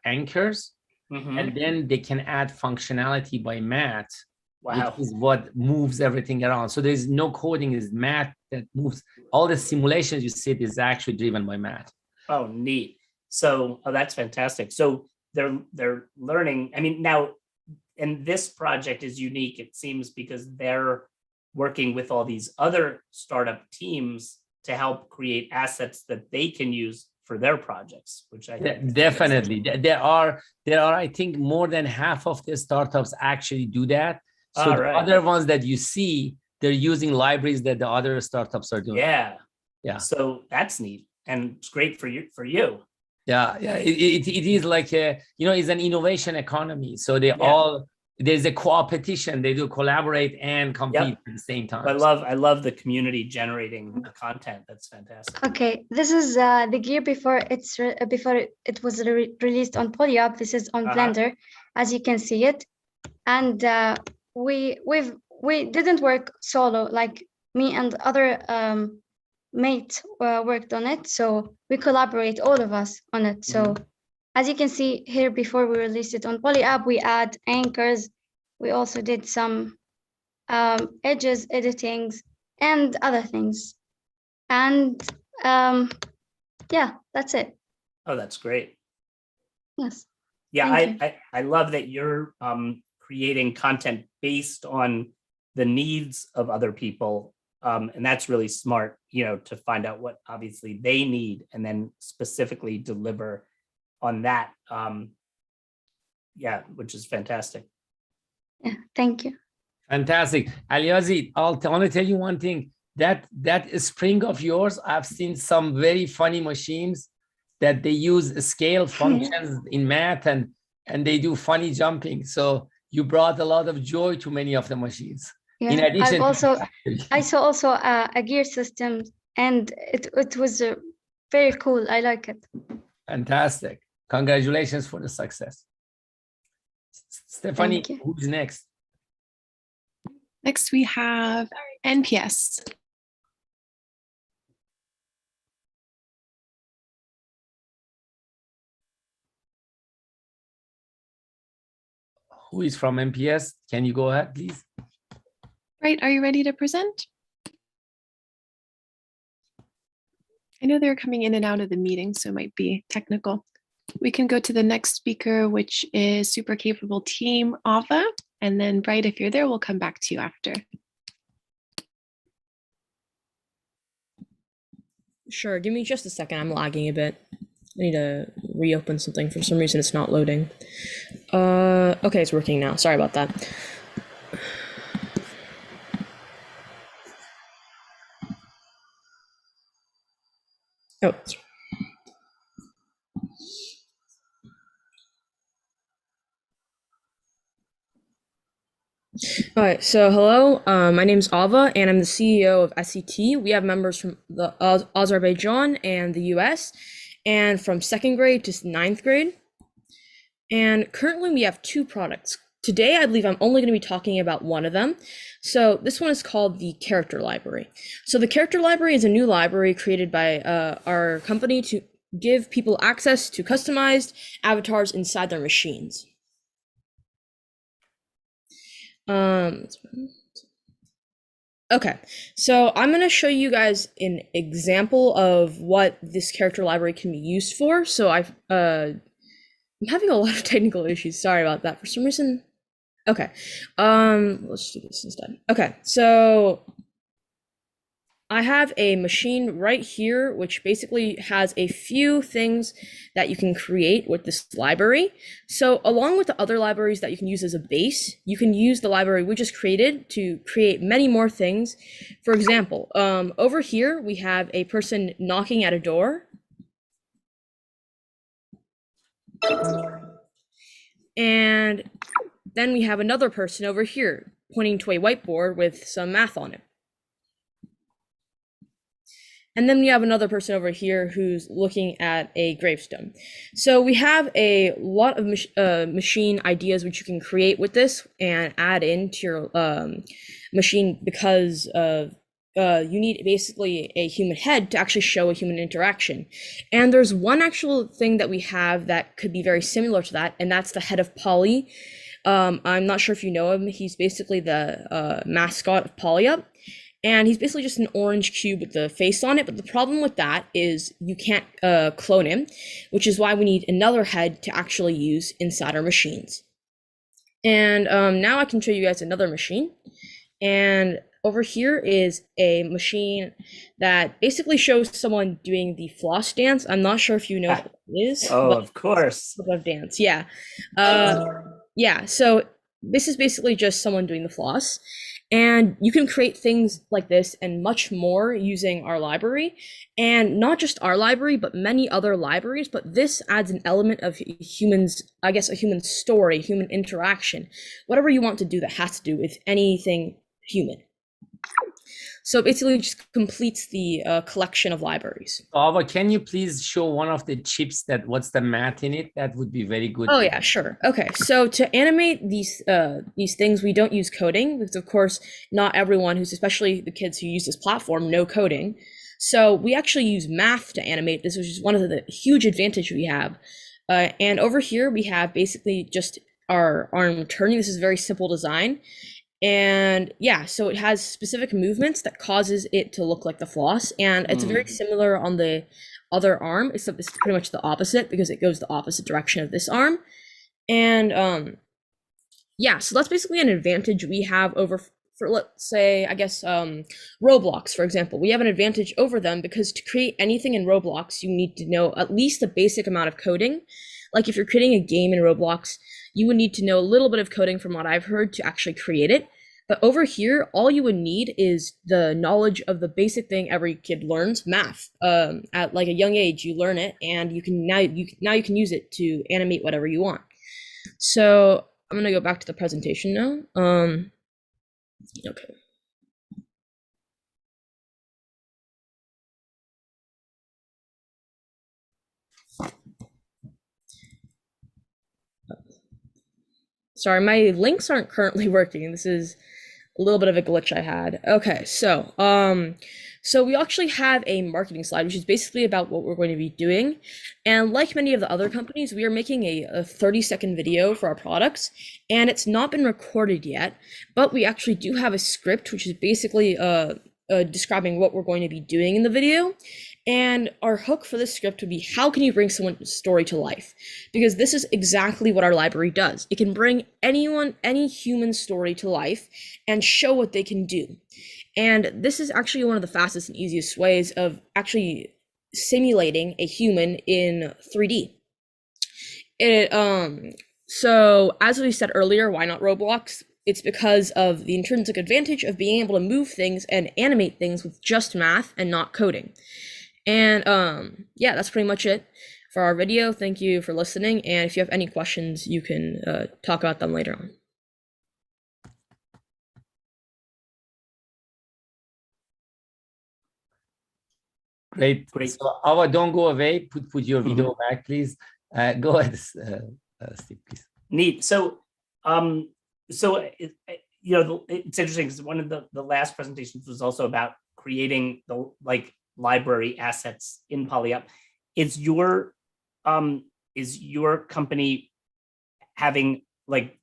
anchors, and then they can add functionality by math, Wow. which is what moves everything around. So there's no coding, is math that moves. All the simulations you see is actually driven by math. Oh, neat. So that's fantastic. So they're learning. I mean, now, and this project is unique, it seems, because they're working with all these other startup teams to help create assets that they can use for their projects, which I think definitely there are I think more than half of the startups actually do that. So the other ones that you see, they're using libraries that the other startups are doing. Yeah. So that's neat, and it's great for you. Yeah. It is like it's an innovation economy. So they all, there's a co-opetition. They do collaborate and compete at the same time. I love the community generating the content. That's fantastic. Okay, this is the gear before it was released on PolyUp. This is on Blender, as you can see it, and we didn't work solo, like me and other mate worked on it, so we collaborate, all of us, on it. So as you can see here, before we released it on PolyUp, we add anchors. We also did some edges editings and other things, and yeah, that's it. Oh, that's great. Yes. Yeah, Thank you. I love that you're creating content based on the needs of other people. And that's really smart, to find out what obviously they need and then specifically deliver on that. Yeah, which is fantastic. Yeah, thank you. Fantastic. Aliazi, I want to tell you one thing. That spring of yours, I've seen some very funny machines that they use scale functions in math and they do funny jumping. So you brought a lot of joy to many of the machines. Yeah. In addition, I saw also a gear system, and it was very cool. I like it. fantastic. Congratulations for the success. Stephanie, Thank you. who's next? Next, we have NPS. Who is from MPS? Can you go ahead, please? Right, are you ready to present? I know they're coming in and out of the meeting, so it might be technical. We can go to the next speaker, which is super capable team, Ava. And then Bright, if you're there, we'll come back to you after. Sure, give me just a second. I'm lagging a bit. I need to reopen something. For some reason, it's not loading. Okay, it's working now. Sorry about that. Oh. All right, so hello, my name's Ava, and I'm the CEO of SET. We have members from the Azerbaijan and the US, and from 2nd grade to 9th grade. And currently we have 2 products. Today, I believe I'm only going to be talking about one of them. So this one is called the Character Library. So the Character Library is a new library created by our company to give people access to customized avatars inside their machines. Okay, so I'm going to show you guys an example of what this character library can be used for. So I'm having a lot of technical issues. Sorry about that. For some reason. Okay, let's do this instead. Okay, so I have a machine right here, which basically has a few things that you can create with this library. So along with the other libraries that you can use as a base, you can use the library we just created to create many more things. For example, over here, we have a person knocking at a door. And then we have another person over here pointing to a whiteboard with some math on it. And then we have another person over here who's looking at a gravestone. So we have a lot of machine ideas which you can create with this and add into your machine, because you need basically a human head to actually show a human interaction. And there's one actual thing that we have that could be very similar to that, and that's the head of Poly. I'm not sure if you know him. He's basically the mascot of PolyUp. And he's basically just an orange cube with the face on it. But the problem with that is you can't clone him, which is why we need another head to actually use inside our machines. And now I can show you guys another machine. And over here is a machine that basically shows someone doing the floss dance. I'm not sure if you know what it is. Oh, of course. Of dance, yeah. Yeah, so this is basically just someone doing the floss. And you can create things like this and much more using our library. And not just our library, but many other libraries. But this adds an element of humans, I guess, a human story, human interaction, whatever you want to do that has to do with anything human. So basically it just completes the collection of libraries. Ava, can you please show one of the chips that what's the math in it? That would be very good. Oh yeah, sure. Okay, so to animate these things, we don't use coding, because of course not everyone, who's especially the kids who use this platform, know coding. So we actually use math to animate this, which is one of the huge advantage we have. And over here we have basically just our arm turning. This is a very simple design. And yeah, so it has specific movements that causes it to look like the floss, and it's very similar on the other arm, except it's pretty much the opposite because it goes the opposite direction of this arm. And yeah, so that's basically an advantage we have over, for let's say, I guess, Roblox, for example. We have an advantage over them because to create anything in Roblox, you need to know at least a basic amount of coding. Like if you're creating a game in Roblox, you would need to know a little bit of coding from what I've heard to actually create it. But over here, all you would need is the knowledge of the basic thing every kid learns, math. At like a young age, you learn it, and you can now you can use it to animate whatever you want. So I'm gonna go back to the presentation now. Okay. Sorry, my links aren't currently working. This is a little bit of a glitch I had. Okay, so we actually have a marketing slide, which is basically about what we're going to be doing. And like many of the other companies, we are making a 30-second video for our products, and it's not been recorded yet, but we actually do have a script, which is basically describing what we're going to be doing in the video. And our hook for this script would be, how can you bring someone's story to life? Because this is exactly what our library does. It can bring any human story to life and show what they can do. And this is actually one of the fastest and easiest ways of actually simulating a human in 3D. So as we said earlier, why not Roblox? It's because of the intrinsic advantage of being able to move things and animate things with just math and not coding. And yeah, that's pretty much it for our video. Thank you for listening. And if you have any questions, you can talk about them later on. Great. So Ava, don't go away. Put your video back, please. Go ahead, Steve, please. Neat. So, it's interesting because one of the last presentations was also about creating the library assets in PolyUp. Is your company having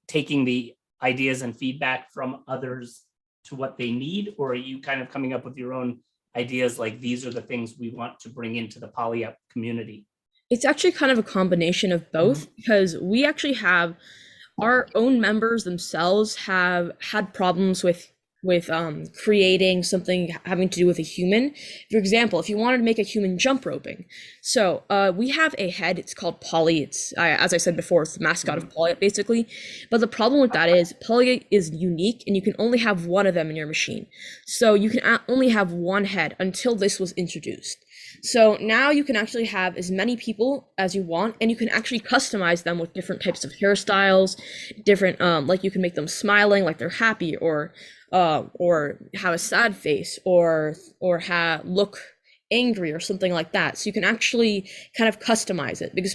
taking the ideas and feedback from others to what they need, or are you kind of coming up with your own ideas, like these are the things we want to bring into the PolyUp community? It's actually kind of a combination of both, because we actually have our own members themselves have had problems with creating something having to do with a human. For example, if you wanted to make a human jump roping. So we have a head, it's called Poly. It's, as I said before, it's the mascot of PolyUp basically. But the problem with that is Poly is unique and you can only have one of them in your machine. So you can only have one head until this was introduced. So now you can actually have as many people as you want, and you can actually customize them with different types of hairstyles, different, like you can make them smiling like they're happy, or have a sad face, or look angry or something like that. So you can actually kind of customize it, because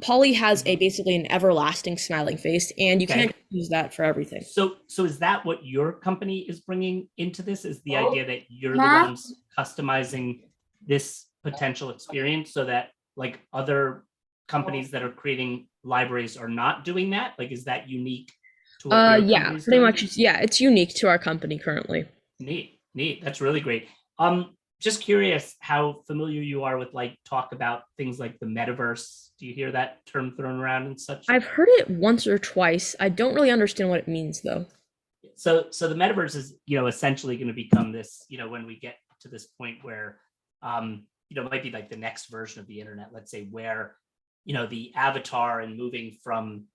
Poly has basically an everlasting smiling face, and you can't use that for everything. So is that what your company is bringing into this? Is the idea that you're the ones customizing this potential experience, so that other companies that are creating libraries are not doing that? Is that unique to what your yeah, pretty much. Yeah, it's unique to our company currently. Neat. That's really great. Just curious how familiar you are with talk about things like the metaverse. Do you hear that term thrown around and such? I've heard it once or twice. I don't really understand what it means though. So the metaverse is, essentially going to become this, when we get to this point where, it might be like the next version of the internet, let's say, where, the avatar and moving from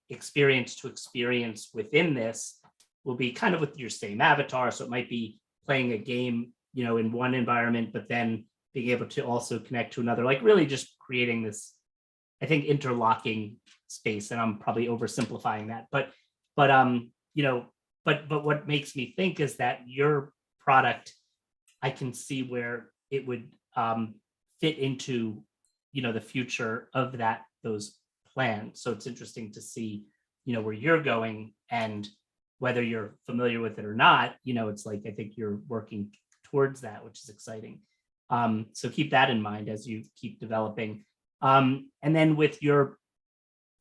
experience to experience within this will be kind of with your same avatar. So it might be playing a game, in one environment, but then being able to also connect to another, really just creating this, I think, interlocking space. And I'm probably oversimplifying that, but what makes me think is that your product, I can see where it would fit into, the future of those plans. So it's interesting to see, where you're going, and whether you're familiar with it or not, it's I think you're working towards that, which is exciting. So keep that in mind as you keep developing. And then with your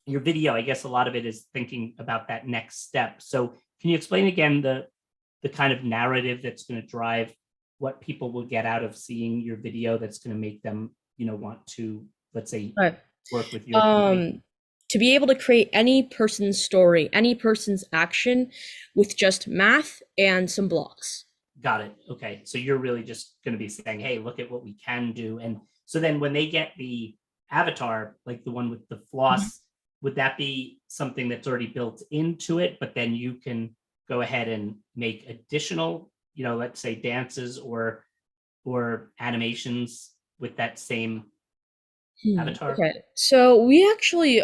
your video, I guess a lot of it is thinking about that next step. So can you explain again the kind of narrative that's going to drive what people will get out of seeing your video that's going to make them, want to, let's say, Right. work with your company? To be able to create any person's story, any person's action with just math and some blocks. Got it. Okay. So you're really just going to be saying, hey, look at what we can do. And so then when they get the avatar, like the one with the floss, would that be something that's already built into it, but then you can go ahead and make additional, let's say dances or animations with that same avatar? Okay, so we actually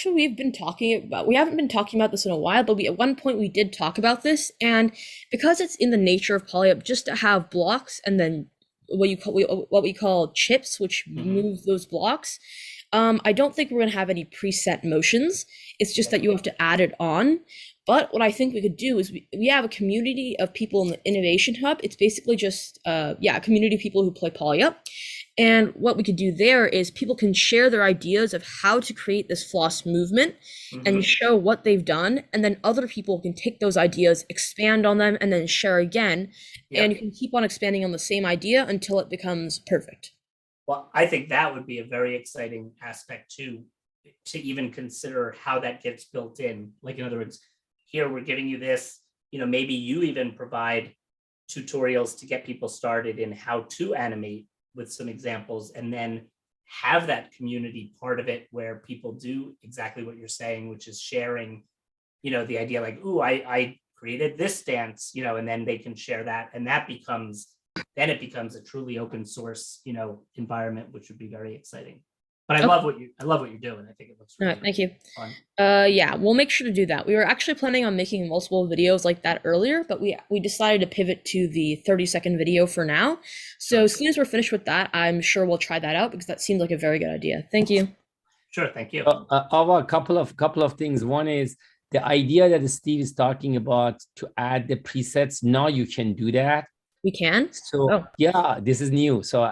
we've been talking about, we haven't been talking about this in a while, but at one point we did talk about this, and because it's in the nature of PolyUp just to have blocks and then what we call chips, which move those blocks, I don't think we're gonna have any preset motions. It's just that you have to add it on. But what I think we could do is we have a community of people in the Innovation Hub. It's basically just a community of people who play PolyUp. And what we could do there is people can share their ideas of how to create this floss movement and show what they've done. And then other people can take those ideas, expand on them, and then share again. Yep. And you can keep on expanding on the same idea until it becomes perfect. Well, I think that would be a very exciting aspect too, to even consider how that gets built in. Like, in other words, here we're giving you this, maybe you even provide tutorials to get people started in how to animate with some examples, and then have that community part of it where people do exactly what you're saying, which is sharing, the idea like, ooh, I created this dance, and then they can share that. And that becomes, then it becomes a truly open source, environment, which would be very exciting. But I love what you're doing. I think it looks really, thank you. Fun. Yeah, we'll make sure to do that. We were actually planning on making multiple videos like that earlier, but we decided to pivot to the 30-second video for now. So as soon as we're finished with that, I'm sure we'll try that out because that seems like a very good idea. Thank you. Sure, thank you. A couple of things. One is the idea that Steve is talking about to add the presets. Now you can do that. We can. So yeah, this is new. So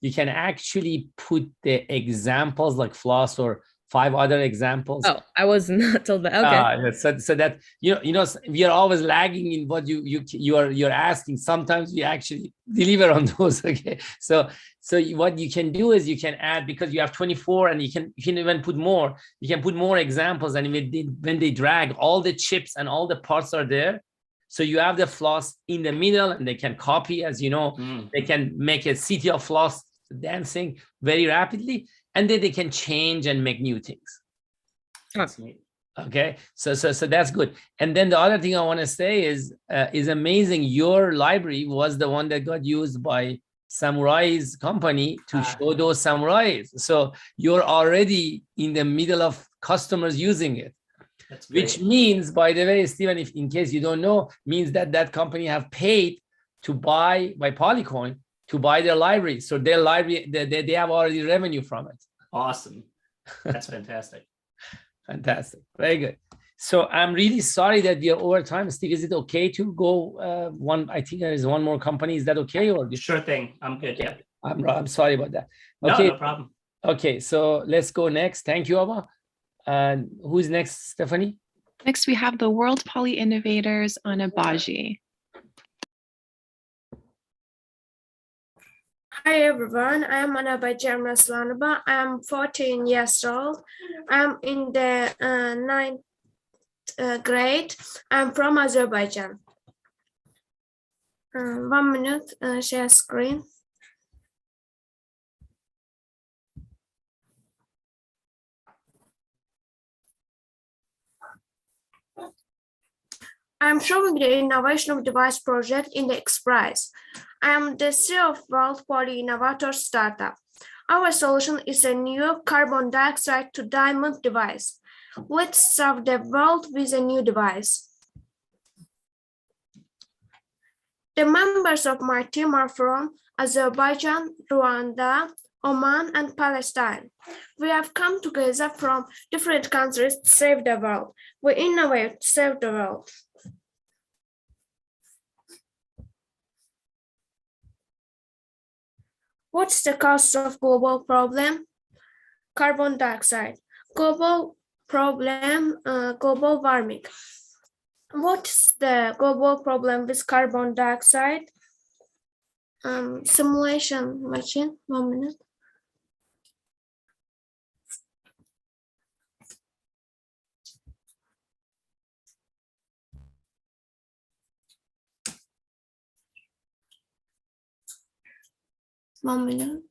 you can actually put the examples like floss or 5 other examples. Oh, I was not told that. Okay. So that we are always lagging in what you're asking. Sometimes we actually deliver on those. Okay. So what you can do is you can add, because you have 24 and you can even put more. You can put more examples, and when they drag, all the chips and all the parts are there. So you have the floss in the middle, and they can copy, as you know, they can make a city of floss dancing very rapidly, and then they can change and make new things. That's neat. Okay, so that's good. And then the other thing I want to say is amazing. Your library was the one that got used by Samurai's company to show those samurais. So you're already in the middle of customers using it. Which means, by the way, Stephen, if in case you don't know, means that company have paid to buy by Polycoin to buy their library. So their library, they have already revenue from it. Awesome. That's fantastic. Fantastic. Very good. So I'm really sorry that we are over time. Steve, is it okay to go one? I think there is one more company. Is that okay? Or sure thing. I'm good. Yeah. I'm sorry about that. Okay. No problem. Okay. So let's go next. Thank you, Abba. And who's next, Stephanie? Next, we have the World Poly Innovators on Abaji. Hi everyone, I am Anabajan Raslanaba. I am 14 years old. I am in the 9th grade. I am from Azerbaijan. 1 minute, share screen. I am showing the innovation of device project in the Express. I am the CEO of World Poly Innovator Startup. Our solution is a new carbon dioxide to diamond device. Let's serve the world with a new device. The members of my team are from Azerbaijan, Rwanda, Oman, and Palestine. We have come together from different countries to save the world. We innovate to save the world. What's the cause of global problem? Carbon dioxide. Global problem, global warming. What's the global problem with carbon dioxide? Simulation machine, 1 minute. One minute.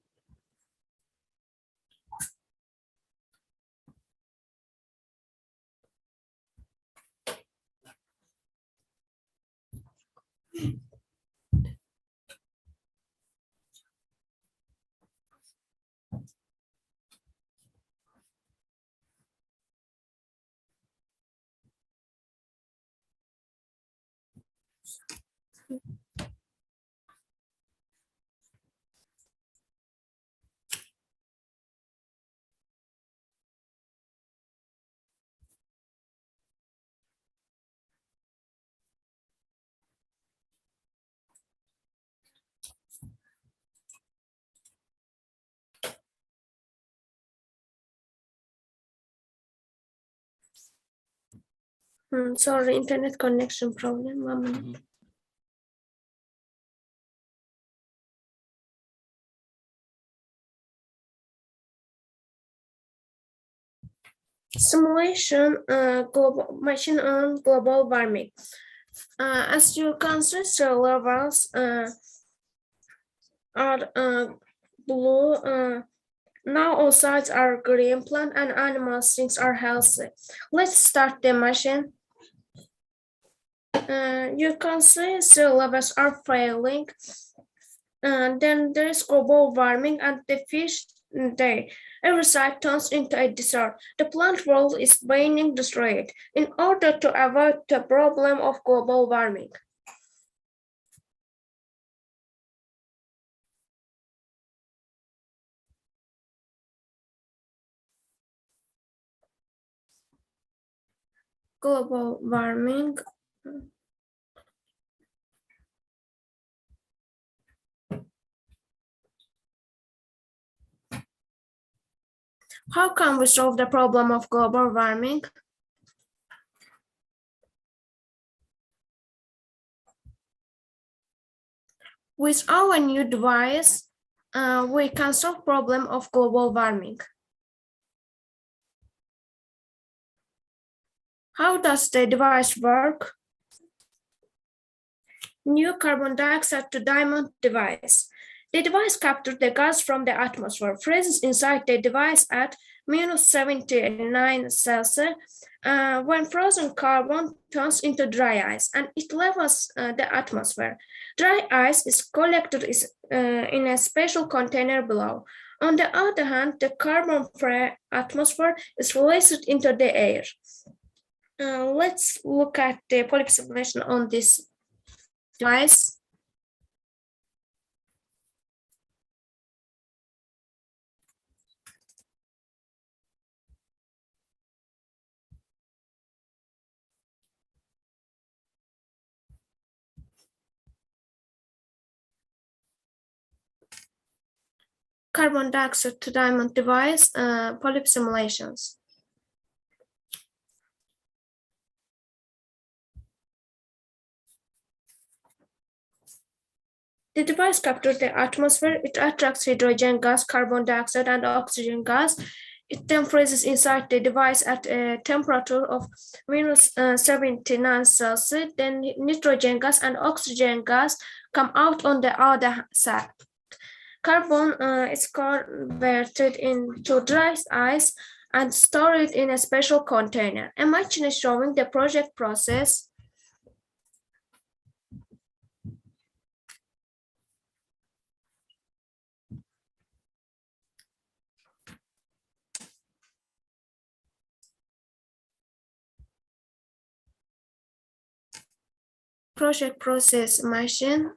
Sorry, internet connection problem. 1 minute. Simulation global machine on global warming. As you can see, sea levels are blue. Now all sides are green, plant and animal things are healthy. Let's start the machine. You can see sea levels are failing. Then there is global warming and the fish die. Every site turns into a desert. The plant world is being destroyed in order to avoid the problem of global warming. Global warming. How can we solve the problem of global warming? With our new device, we can solve problem of global warming. How does the device work? New carbon dioxide to diamond device. The device captures the gas from the atmosphere, freezes inside the device at -79 Celsius. When frozen carbon turns into dry ice and it levels the atmosphere. Dry ice is collected in a special container below. On the other hand, the carbon-free atmosphere is released into the air. Let's look at the PolyUp simulation on this device. Carbon dioxide to diamond device, PolyUp simulations. The device captures the atmosphere. It attracts hydrogen gas, carbon dioxide, and oxygen gas. It then freezes inside the device at a temperature of -79 Celsius. Then nitrogen gas and oxygen gas come out on the other side. Carbon is converted into dry ice and stored in a special container. A machine is showing the project process. Project process machine.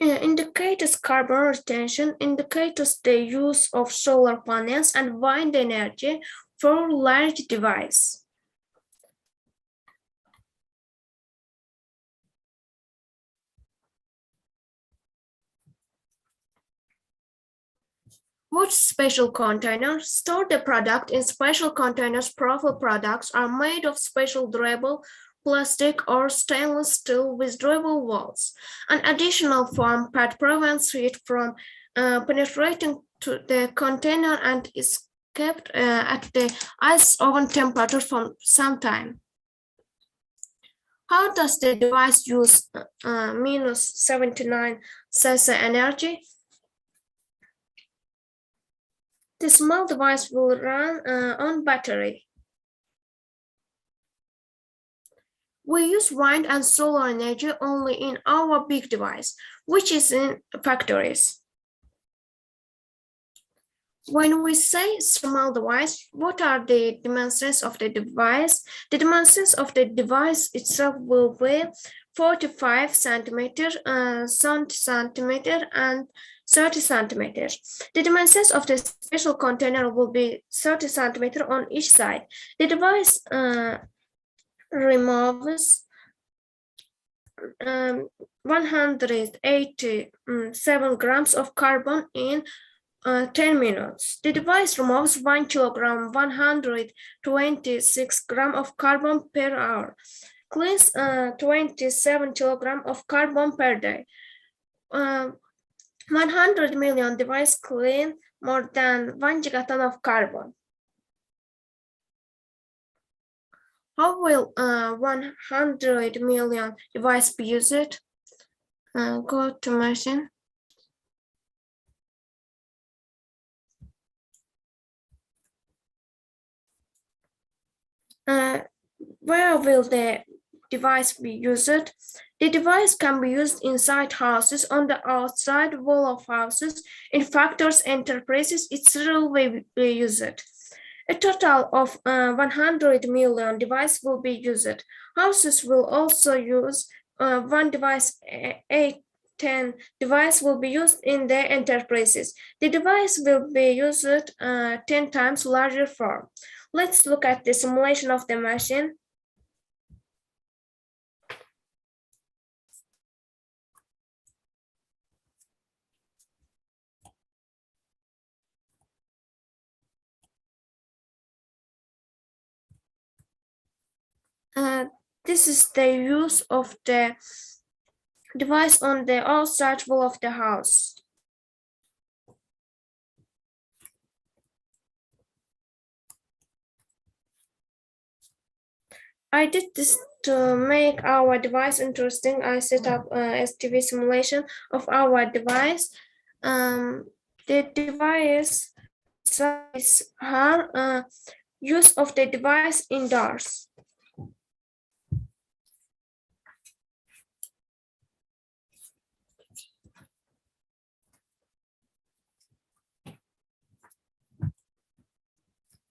Indicators carbon retention, indicates the use of solar panels and wind energy for large device. Which special containers store the product in special containers. Profile products are made of special durable plastic or stainless steel with durable walls. An additional foam pad prevents heat from penetrating to the container and is kept at the ice oven temperature for some time. How does the device use minus 79 cc energy? The small device will run on battery. We use wind and solar energy only in our big device, which is in factories. When we say small device, what are the dimensions of the device? The dimensions of the device itself will be 45 centimeters, 70 centimeters, and 30 centimeters. The dimensions of the special container will be 30 centimeters on each side. The device removes 187 grams of carbon in 10 minutes. The device removes 1 kilogram, 126 grams of carbon per hour, cleans 27 kilograms of carbon per day. 100 million devices clean more than 1 gigaton of carbon. How will 100 million devices be used? Go to machine. Where will the device be used? The device can be used inside houses, on the outside wall of houses, in factories, enterprises. It will be used. A total of 100 million devices will be used. Houses will also use one device. 10 device will be used in the enterprises. The device will be used 10 times larger form. Let's look at the simulation of the machine. This is the use of the device on the outside wall of the house. I did this to make our device interesting. I set up a STV simulation of our device. The device is her use of the device indoors.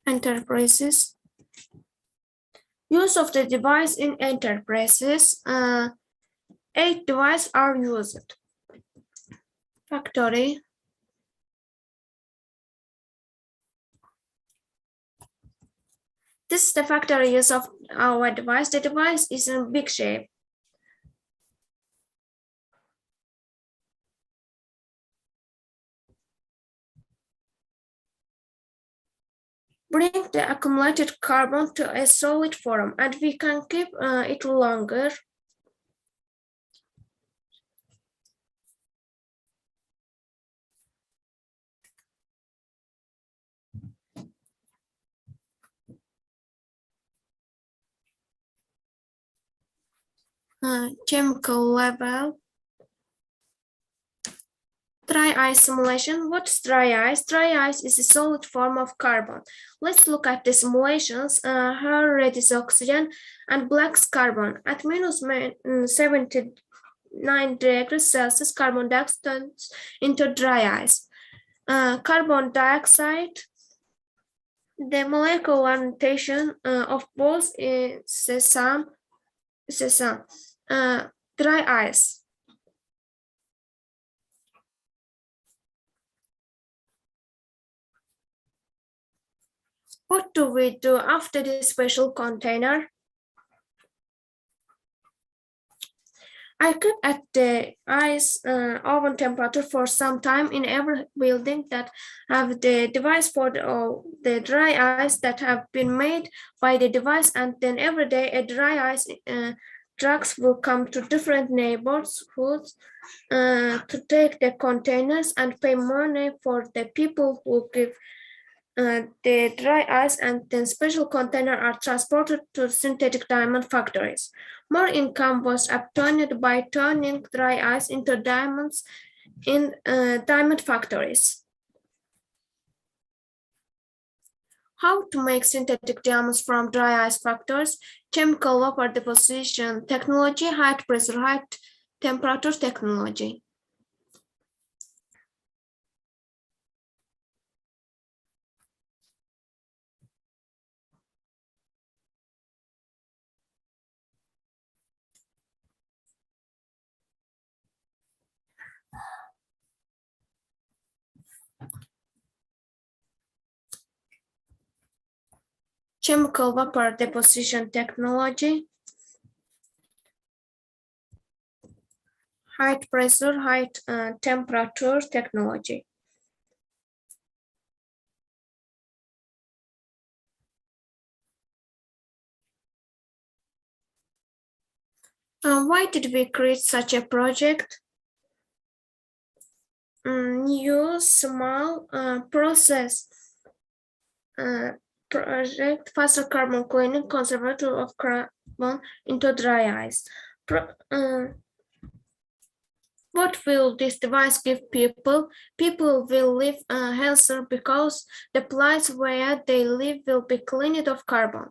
Enterprises. Use of the device in enterprises. 8 devices are used. Factory. This is the factory use of our device. The device is in big shape. Bring the accumulated carbon to a solid form, and we can keep it longer. Chemical level. Dry ice simulation. What's dry ice? Dry ice is a solid form of carbon. Let's look at the simulations. Here red is oxygen and black is carbon. At minus 79 degrees Celsius, carbon dioxide turns into dry ice. Carbon dioxide, the molecular notation of both is the same. Dry ice. What do we do after this special container? I kept at the ice oven temperature for some time in every building that have the device for the dry ice that have been made by the device, and then every day a dry ice trucks will come to different neighborhoods to take the containers and pay money for the people who give the dry ice, and then special containers are transported to synthetic diamond factories. More income was obtained by turning dry ice into diamonds in diamond factories. How to make synthetic diamonds from dry ice factors: chemical vapor deposition technology, high pressure, high temperature technology. Chemical vapor deposition technology, high pressure, high temperature technology. Why did we create such a project? Use small process project, faster carbon cleaning, conservator of carbon into dry ice. What will this device give people? People will live healthier because the place where they live will be cleaned of carbon.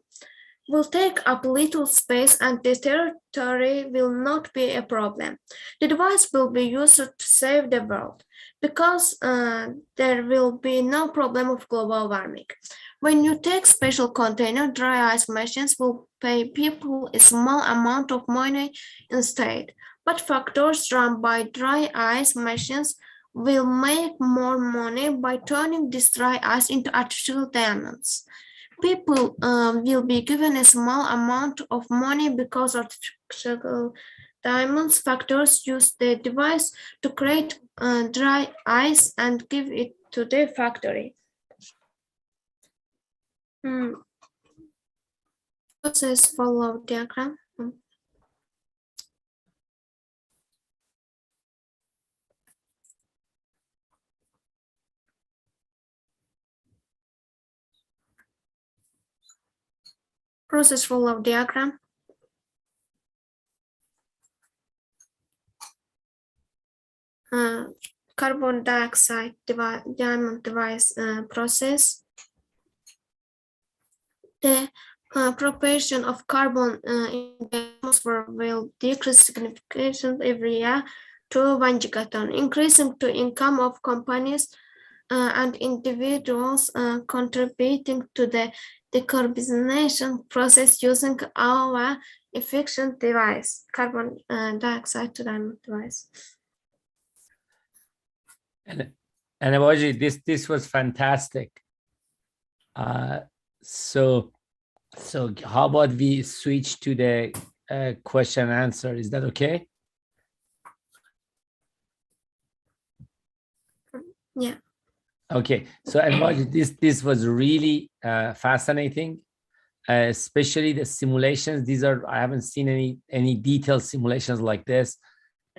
Will take up little space and the territory will not be a problem. The device will be used to save the world because there will be no problem of global warming. When you take special container, dry ice machines will pay people a small amount of money instead, but factories run by dry ice machines will make more money by turning this dry ice into artificial diamonds. People will be given a small amount of money because artificial diamonds factories use the device to create dry ice and give it to the factory. Process follow diagram. Process follow diagram. Carbon dioxide diamond device process. The proportion of carbon in the atmosphere will decrease significantly every year to 1 gigaton, increasing to income of companies and individuals contributing to the decarbonization process using our efficient device, carbon dioxide diamond device. And Abaji, this was fantastic. So how about we switch to the question and answer? Is that okay? Yeah. Okay. So Abaji, this was really fascinating, especially the simulations. These are, I haven't seen any detailed simulations like this,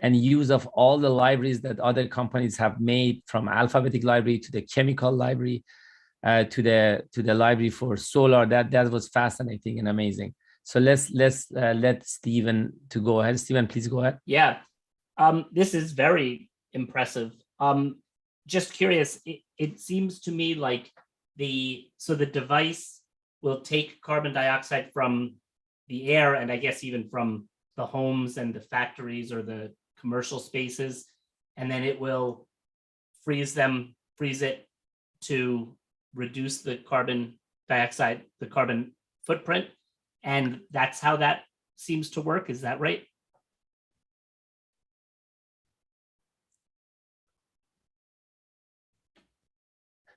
and use of all the libraries that other companies have made, from alphabetic library to the chemical library, to the library for solar. That was fascinating and amazing. So let's let Stephen to go ahead. Stephen, please go ahead. Yeah, this is very impressive. Just curious, it seems to me like the device will take carbon dioxide from the air, and I guess even from the homes and the factories or the commercial spaces, and then it will freeze it to reduce the carbon dioxide, the carbon footprint. And that's how that seems to work. Is that right?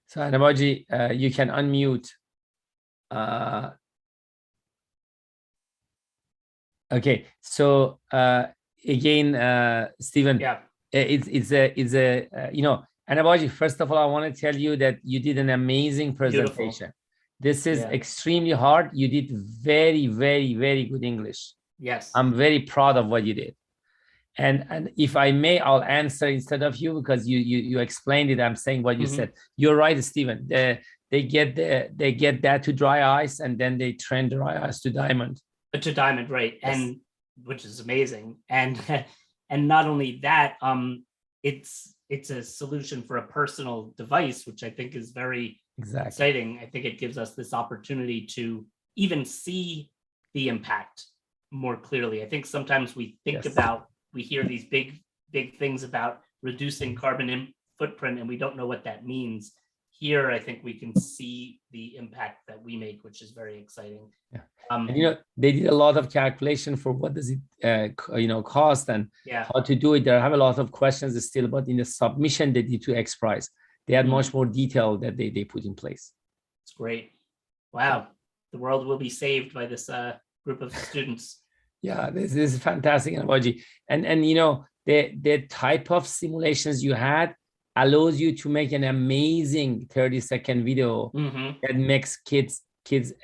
So Anabaji, you can unmute. Okay, so again, Stephen, Yeah. it's a and Abaji, first of all, I want to tell you that you did an amazing presentation. This is extremely hard. You did very, very, very good English. Yes. I'm very proud of what you did. And if I may, I'll answer instead of you, because you explained it. I'm saying what you said. You're right, Stephen. They get that to dry ice, and then they train dry ice to diamond. To diamond, right? Yes. And which is amazing. And not only that, it's a solution for a personal device, which I think is very exciting. I think it gives us this opportunity to even see the impact more clearly. I think sometimes we think we hear these big things about reducing carbon footprint, and we don't know what that means. Here, I think we can see the impact that we make, which is very exciting. Yeah. And, they did a lot of calculation for what does it, cost and how to do it. They have a lot of questions still, but in the submission they did to XPRIZE, they had much more detail that they put in place. It's great. Wow. The world will be saved by this group of students. Yeah, this is fantastic analogy. And the type of simulations you had allows you to make an amazing 30-second video that makes kids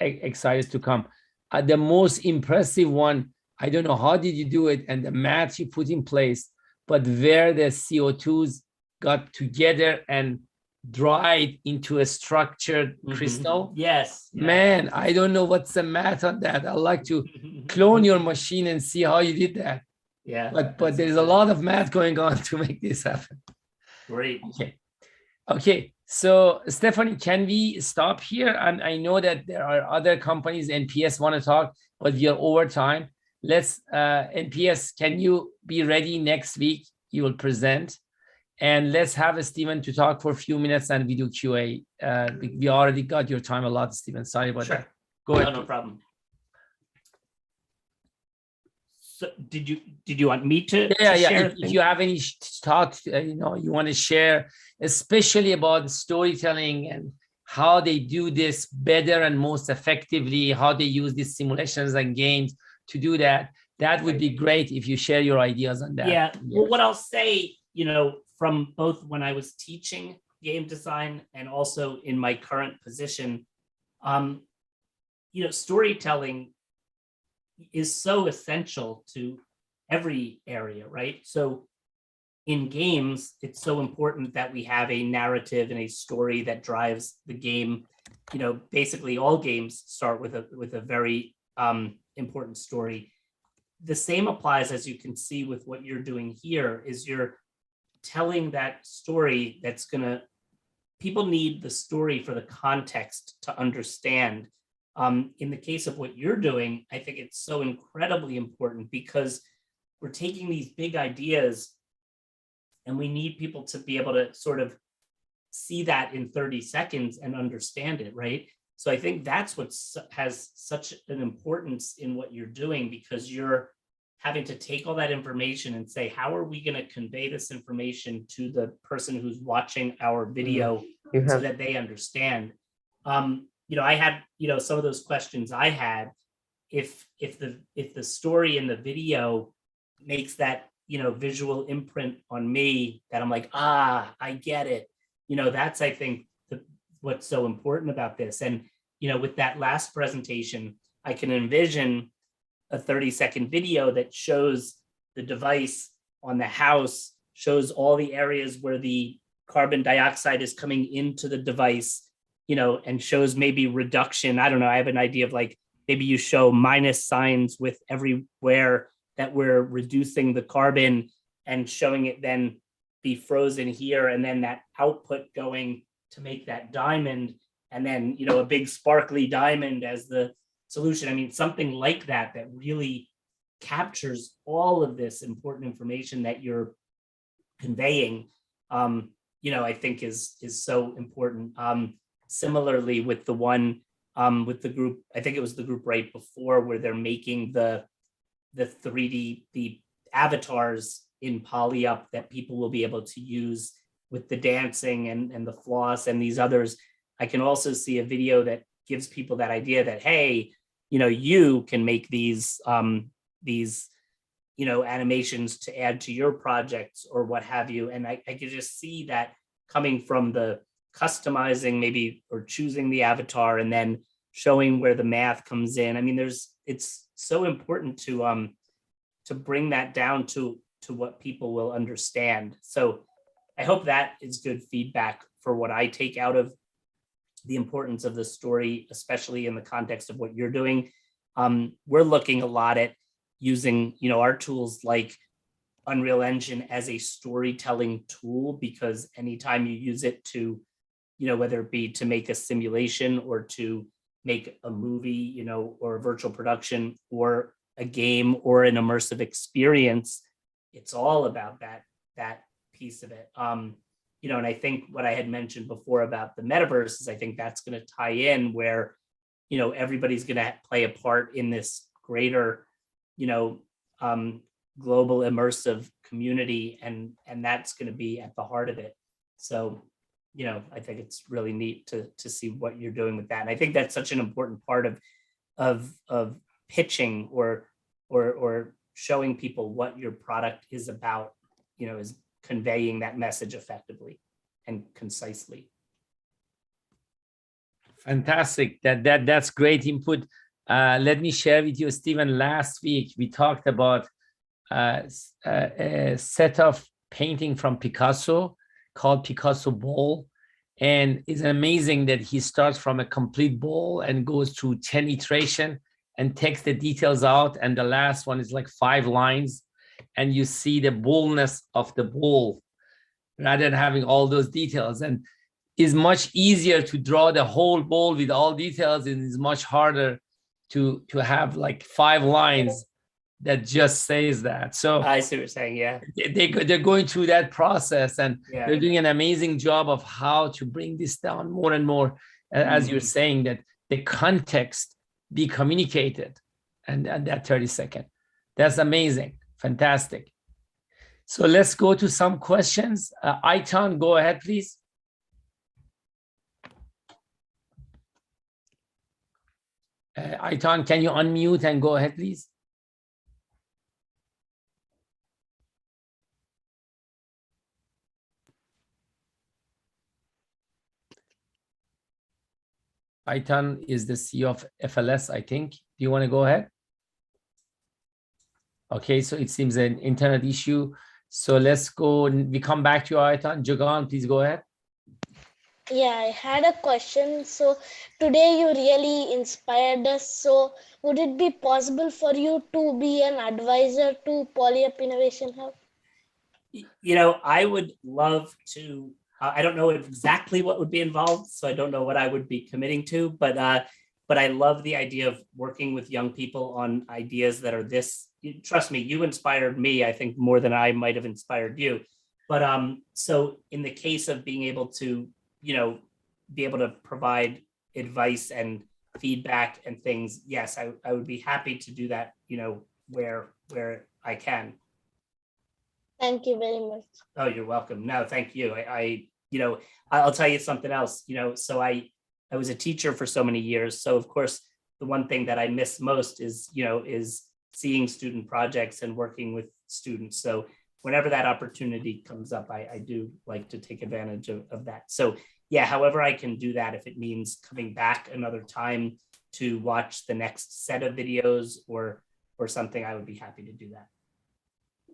excited to come. The most impressive one, I don't know how did you do it, and the math you put in place, but where the CO2s got together and dried into a structured crystal. Yes. Man, I don't know what's the math on that. I'd like to clone your machine and see how you did that. Yeah. But there's a lot of math going on to make this happen. Great. Okay. So Stephanie, can we stop here? And I know that there are other companies, NPS want to talk, but we are over time. Let's, NPS, can you be ready next week? You will present. And let's have Stephen to talk for a few minutes and we do QA. We already got your time a lot, Stephen. Sorry about that. Go ahead. No problem. So did you want me to share? If you have any thoughts, you want to share, especially about storytelling and how they do this better and most effectively, how they use these simulations and games to do that, that would be great if you share your ideas on that. Yeah. Well, what I'll say, from both when I was teaching game design and also in my current position, storytelling is so essential to every area, right? So in games, it's so important that we have a narrative and a story that drives the game. Basically all games start with a very important story. The same applies, as you can see with what you're doing here, is you're telling that story people need the story for the context to understand. In the case of what you're doing, I think it's so incredibly important because we're taking these big ideas and we need people to be able to sort of see that in 30 seconds and understand it, right? So I think that's what has such an importance in what you're doing, because you're having to take all that information and say, how are we going to convey this information to the person who's watching our video so that they understand? I had, some of those questions I had, if the story in the video makes that, visual imprint on me that I'm like, I get it. That's, I think, what's so important about this. And, with that last presentation, I can envision a 30-second video that shows the device on the house, shows all the areas where the carbon dioxide is coming into the device, and shows maybe reduction. I don't know. I have an idea of like, maybe you show minus signs with everywhere that we're reducing the carbon and showing it then be frozen here. And then that output going to make that diamond. And then, a big sparkly diamond as the solution. I mean, something like that really captures all of this important information that you're conveying, I think is so important. Similarly with the one with the group, I think it was the group right before, where they're making the 3D, the avatars in PolyUp that people will be able to use with the dancing and the floss and these others. I can also see a video that gives people that idea that, hey, you can make these animations to add to your projects or what have you. And I could just see that coming from the customizing maybe, or choosing the avatar and then showing where the math comes in. I mean, it's so important to bring that down to what people will understand. So I hope that is good feedback for what I take out of the importance of the story, especially in the context of what you're doing. We're looking a lot at using, our tools like Unreal Engine as a storytelling tool, because anytime you use it to, whether it be to make a simulation or to make a movie, or a virtual production or a game or an immersive experience, it's all about that piece of it. And I think what I had mentioned before about the metaverse is I think that's going to tie in where, everybody's going to play a part in this greater, global immersive community, and that's going to be at the heart of it. So, I think it's really neat to see what you're doing with that. And I think that's such an important part of pitching or showing people what your product is about, is conveying that message effectively and concisely. Fantastic. That's great input. Let me share with you, Stephen. Last week we talked about a set of painting from Picasso called Picasso Bowl, and it's amazing that he starts from a complete bowl and goes through 10 iteration and takes the details out, and the last one is like 5 lines, and you see the boldness of the bowl rather than having all those details. And it's much easier to draw the whole bowl with all details, and it's much harder to have like 5 lines that just says that. So I see what you're saying. Yeah, they're going through that process, and they're doing an amazing job of how to bring this down more and more, as you're saying, that the context be communicated and that 30 second. That's amazing. Fantastic. So let's go to some questions. Aitan, go ahead, please. Aitan, can you unmute and go ahead, please? Aitan is the CEO of FLS, I think. Do you want to go ahead? Okay, so it seems an internet issue. So let's go. We come back to you, Aitan. Jagan, please go ahead. Yeah, I had a question. So today you really inspired us. So would it be possible for you to be an advisor to PolyUp Innovation Hub? I would love to. I don't know exactly what would be involved, so I don't know what I would be committing to, but I love the idea of working with young people on ideas that are this. Trust me, you inspired me, I think, more than I might have inspired you. But so in the case of being able to, be able to provide advice and feedback and things, yes, I would be happy to do that, where I can. Thank you very much. Oh, you're welcome. No, thank you. I'll tell you something else, so I was a teacher for so many years. So of course, the one thing that I miss most is seeing student projects and working with students. So whenever that opportunity comes up, I do like to take advantage of that. So yeah, however I can do that, if it means coming back another time to watch the next set of videos or something, I would be happy to do that.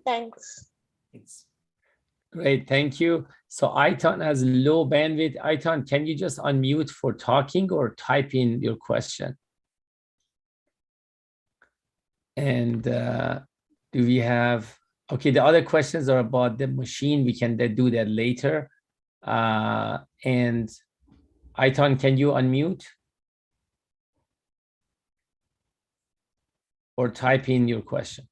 Thanks. Thanks. Great, thank you. So Aitan has low bandwidth. Aitan, can you just unmute for talking or type in your question? And do we have, okay, the other questions are about the machine. We can do that later. And Aitan, can you unmute? Or type in your question.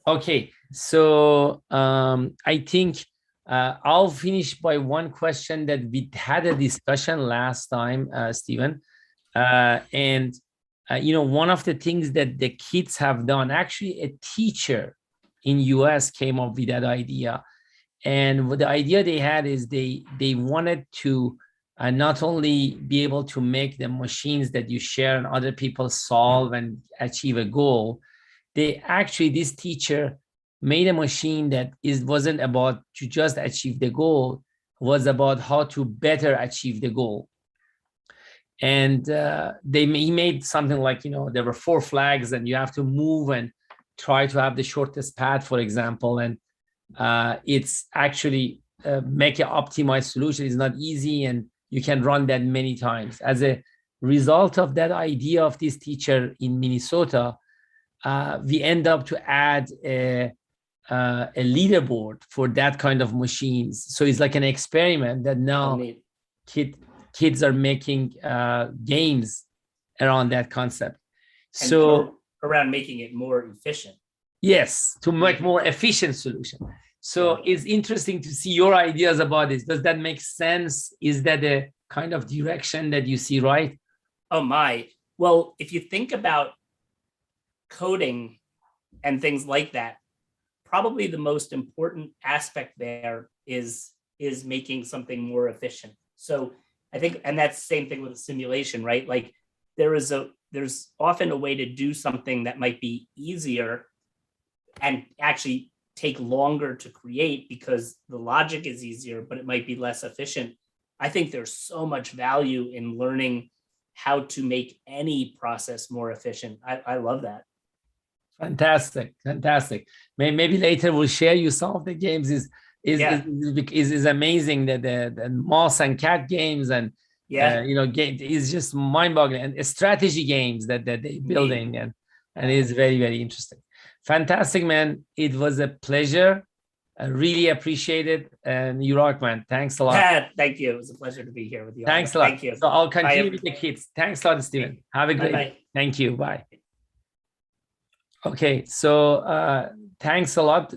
Okay, so I think I'll finish by one question that we had a discussion last time, Stephen. One of the things that the kids have done, actually a teacher in US came up with that idea. And what the idea they had is they wanted to not only be able to make the machines that you share and other people solve and achieve a goal, this teacher made a machine that wasn't about to just achieve the goal, was about how to better achieve the goal. And he made something like, there were 4 flags and you have to move and try to have the shortest path, for example. And it's actually make an optimized solution is not easy, and you can run that many times. As a result of that idea of this teacher in Minnesota, we end up to add a leaderboard for that kind of machines. So it's like an experiment that now kids are making games around that concept. And so around making it more efficient. Yes, to make more efficient solution. So it's interesting to see your ideas about this. Does that make sense? Is that a kind of direction that you see, right? Oh my. Well, if you think about coding and things like that, probably the most important aspect there is making something more efficient. So I think, and that's the same thing with a simulation, right? Like there's often a way to do something that might be easier and actually take longer to create because the logic is easier, but it might be less efficient. I think there's so much value in learning how to make any process more efficient. I love that. Fantastic. Maybe later we'll share you some of the games. Is amazing that the mouse and cat games and game is just mind-boggling, and strategy games that they're building, and it's very, very interesting. Fantastic, man. It was a pleasure. I really appreciate it. And you rock, man. Thanks a lot. Thank you. It was a pleasure to be here with you. Thanks a lot. Thank you. So I'll continue with the kids. Thanks a lot, Steven. Have a great Bye-bye. Thank you. Bye. Okay. So thanks a lot.